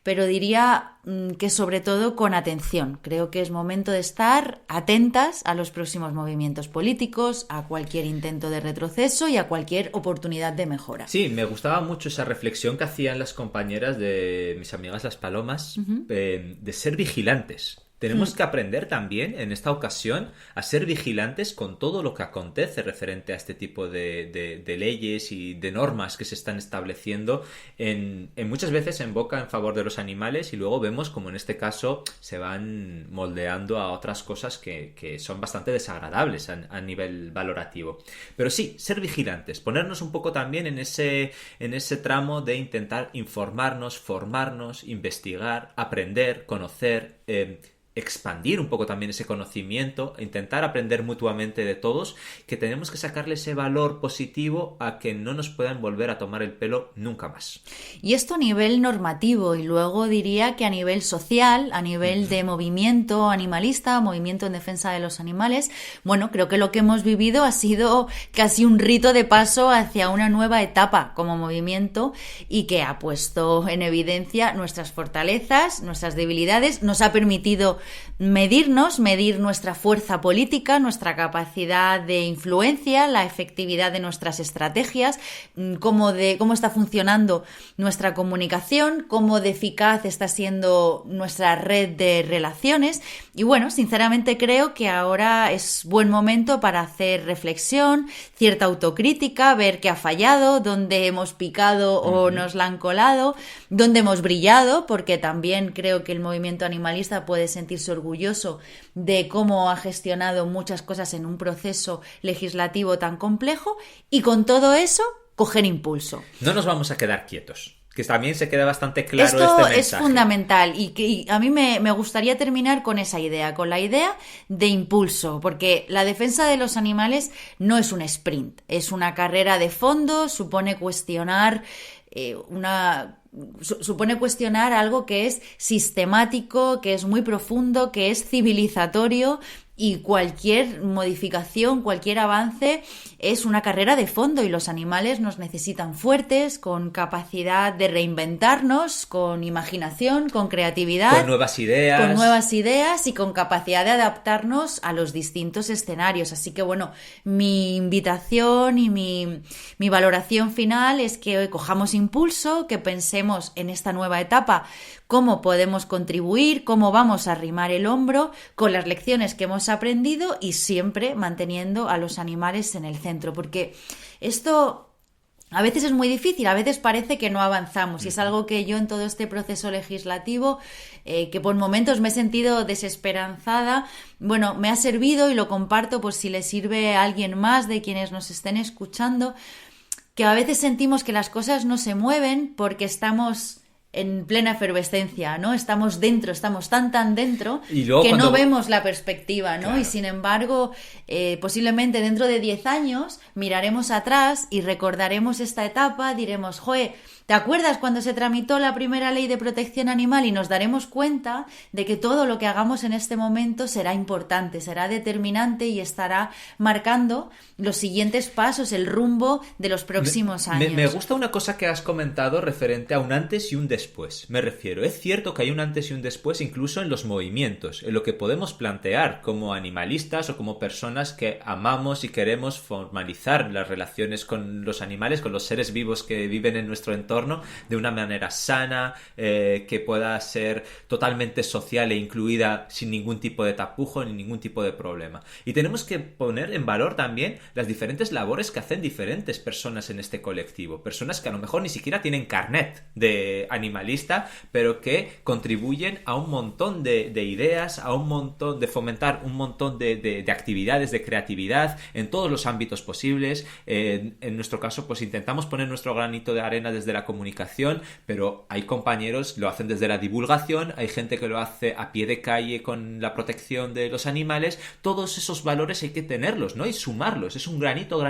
pero diría que sobre todo con atención. Creo que es momento de estar atentas a los próximos movimientos políticos, a cualquier intento de retroceso y a cualquier oportunidad de mejora. Sí, me gustaba mucho esa reflexión que hacían las compañeras de mis amigas las palomas, de ser vigilantes. Tenemos que aprender también, en esta ocasión, a ser vigilantes con todo lo que acontece referente a este tipo de leyes y de normas que se están estableciendo en muchas veces en boca en favor de los animales y luego vemos como en este caso se van moldeando a otras cosas que son bastante desagradables a nivel valorativo. Pero sí, ser vigilantes, ponernos un poco también en ese tramo de intentar informarnos, formarnos, investigar, aprender, conocer, expandir un poco también ese conocimiento, intentar aprender mutuamente de todos, que tenemos que sacarle ese valor positivo a que no nos puedan volver a tomar el pelo nunca más. Y esto a nivel normativo y luego diría que a nivel social, a nivel de movimiento animalista, movimiento en defensa de los animales, bueno, creo que lo que hemos vivido ha sido casi un rito de paso hacia una nueva etapa como movimiento y que ha puesto en evidencia nuestras fortalezas, nuestras debilidades, nos ha permitido medir nuestra fuerza política, nuestra capacidad de influencia, la efectividad de nuestras estrategias, cómo está funcionando nuestra comunicación, cómo de eficaz está siendo nuestra red de relaciones. Y bueno, sinceramente creo que ahora es buen momento para hacer reflexión, cierta autocrítica, ver qué ha fallado, dónde hemos picado o nos la han colado, dónde hemos brillado, porque también creo que el movimiento animalista puede sentirse orgulloso de cómo ha gestionado muchas cosas en un proceso legislativo tan complejo y con todo eso coger impulso. No nos vamos a quedar quietos, que también se queda bastante claro Esto este mensaje. es fundamental y a mí me gustaría terminar con esa idea, con la idea de impulso, porque la defensa de los animales no es un sprint, es una carrera de fondo, supone cuestionar algo que es sistemático, que es muy profundo, que es civilizatorio y cualquier modificación, cualquier avance es una carrera de fondo y los animales nos necesitan fuertes, con capacidad de reinventarnos, con imaginación, con creatividad, con nuevas ideas y con capacidad de adaptarnos a los distintos escenarios. Así que bueno, mi invitación y mi valoración final es que hoy cojamos impulso, que pensemos en esta nueva etapa cómo podemos contribuir, cómo vamos a arrimar el hombro con las lecciones que hemos aprendido y siempre manteniendo a los animales en el centro, porque esto a veces es muy difícil, a veces parece que no avanzamos y es algo que yo en todo este proceso legislativo, que por momentos me he sentido desesperanzada, bueno, me ha servido y lo comparto por si le sirve a alguien más de quienes nos estén escuchando, que a veces sentimos que las cosas no se mueven porque estamos en plena efervescencia, ¿no? Estamos dentro, estamos tan dentro que no vemos la perspectiva, ¿no? Claro. Y sin embargo, posiblemente dentro de 10 años miraremos atrás y recordaremos esta etapa, diremos, ¡joe! ¿Te acuerdas cuando se tramitó la primera ley de protección animal? Y nos daremos cuenta de que todo lo que hagamos en este momento será importante, será determinante y estará marcando los siguientes pasos, el rumbo de los próximos años. Me gusta una cosa que has comentado referente a un antes y un después. Me refiero, es cierto que hay un antes y un después incluso en los movimientos, en lo que podemos plantear como animalistas o como personas que amamos y queremos formalizar las relaciones con los animales, con los seres vivos que viven en nuestro entorno, de una manera sana, que pueda ser totalmente social e incluida sin ningún tipo de tapujo ni ningún tipo de problema. Y tenemos que poner en valor también las diferentes labores que hacen diferentes personas en este colectivo, personas que a lo mejor ni siquiera tienen carnet de animalista animalista, pero que contribuyen a un montón de ideas, a un montón de fomentar un montón de actividades, de creatividad en todos los ámbitos posibles. En nuestro caso, pues intentamos poner nuestro granito de arena desde la comunicación, pero hay compañeros que lo hacen desde la divulgación, hay gente que lo hace a pie de calle con la protección de los animales. Todos esos valores hay que tenerlos, ¿no? Y sumarlos. Es un granito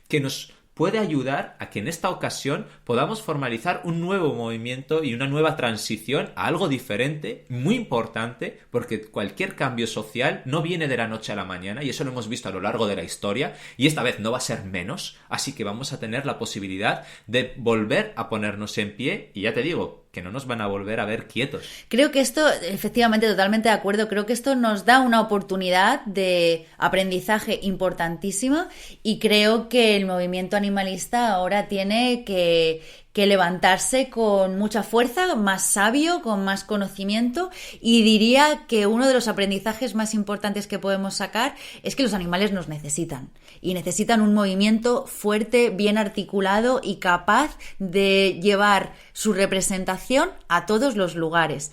que nos puede ayudar a que en esta ocasión podamos formalizar un nuevo movimiento y una nueva transición a algo diferente, muy importante, porque cualquier cambio social no viene de la noche a la mañana, y eso lo hemos visto a lo largo de la historia, y esta vez no va a ser menos, así que vamos a tener la posibilidad de volver a ponernos en pie, y ya te digo, que no nos van a volver a ver quietos. Creo que esto, efectivamente, totalmente de acuerdo, creo que esto nos da una oportunidad de aprendizaje importantísima, y creo que el movimiento animalista ahora tiene que levantarse con mucha fuerza, más sabio, con más conocimiento, y diría que uno de los aprendizajes más importantes que podemos sacar es que los animales nos necesitan, y necesitan un movimiento fuerte, bien articulado y capaz de llevar su representación a todos los lugares.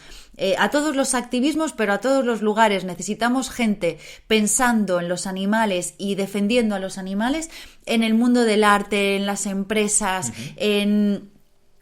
A todos los activismos, pero a todos los lugares. Necesitamos gente pensando en los animales y defendiendo a los animales en el mundo del arte, en las empresas, en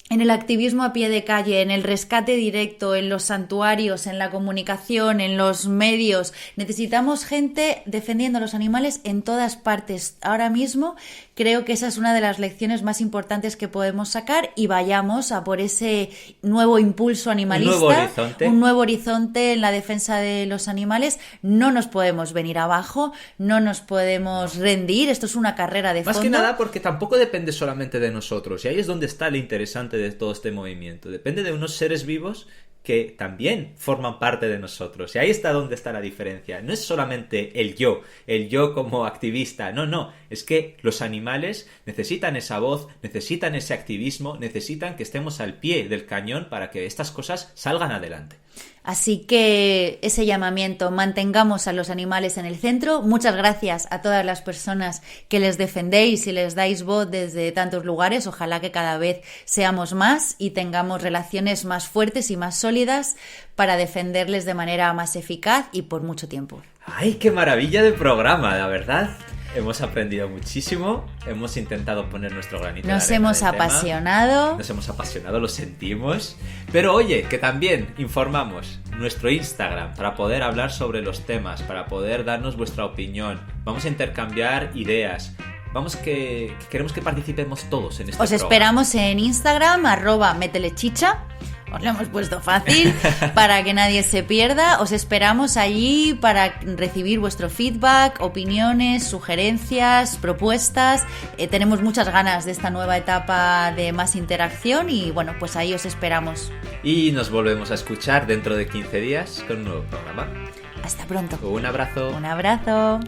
el activismo a pie de calle, en el rescate directo, en los santuarios, en la comunicación, en los medios. Necesitamos gente defendiendo a los animales en todas partes. Ahora mismo creo que esa es una de las lecciones más importantes que podemos sacar, y vayamos a por ese nuevo impulso animalista, un nuevo horizonte en la defensa de los animales. No nos podemos venir abajo, no nos podemos rendir. Esto es una carrera de fondo. Más que nada porque tampoco depende solamente de nosotros, y ahí es donde está lo interesante de todo este movimiento. Depende de unos seres vivos que también forman parte de nosotros, y ahí está donde está la diferencia. No es solamente el yo como activista, no, es que los animales necesitan esa voz, necesitan ese activismo, necesitan que estemos al pie del cañón para que estas cosas salgan adelante. Así que ese llamamiento, mantengamos a los animales en el centro. Muchas gracias a todas las personas que les defendéis y les dais voz desde tantos lugares. Ojalá que cada vez seamos más y tengamos relaciones más fuertes y más sólidas para defenderles de manera más eficaz y por mucho tiempo. ¡Ay, qué maravilla de programa, la verdad! Hemos aprendido muchísimo, hemos intentado poner nuestro granito de arena. Nos hemos apasionado, lo sentimos. Pero oye, que también informamos nuestro Instagram para poder hablar sobre los temas, para poder darnos vuestra opinión. Vamos a intercambiar ideas. Queremos que participemos todos en este programa. Os esperamos en Instagram, @metelechicha. Os lo hemos puesto fácil para que nadie se pierda. Os esperamos allí para recibir vuestro feedback, opiniones, sugerencias, propuestas. Tenemos muchas ganas de esta nueva etapa de más interacción, y bueno, pues ahí os esperamos. Y nos volvemos a escuchar dentro de 15 días con un nuevo programa. Hasta pronto. Un abrazo. Un abrazo.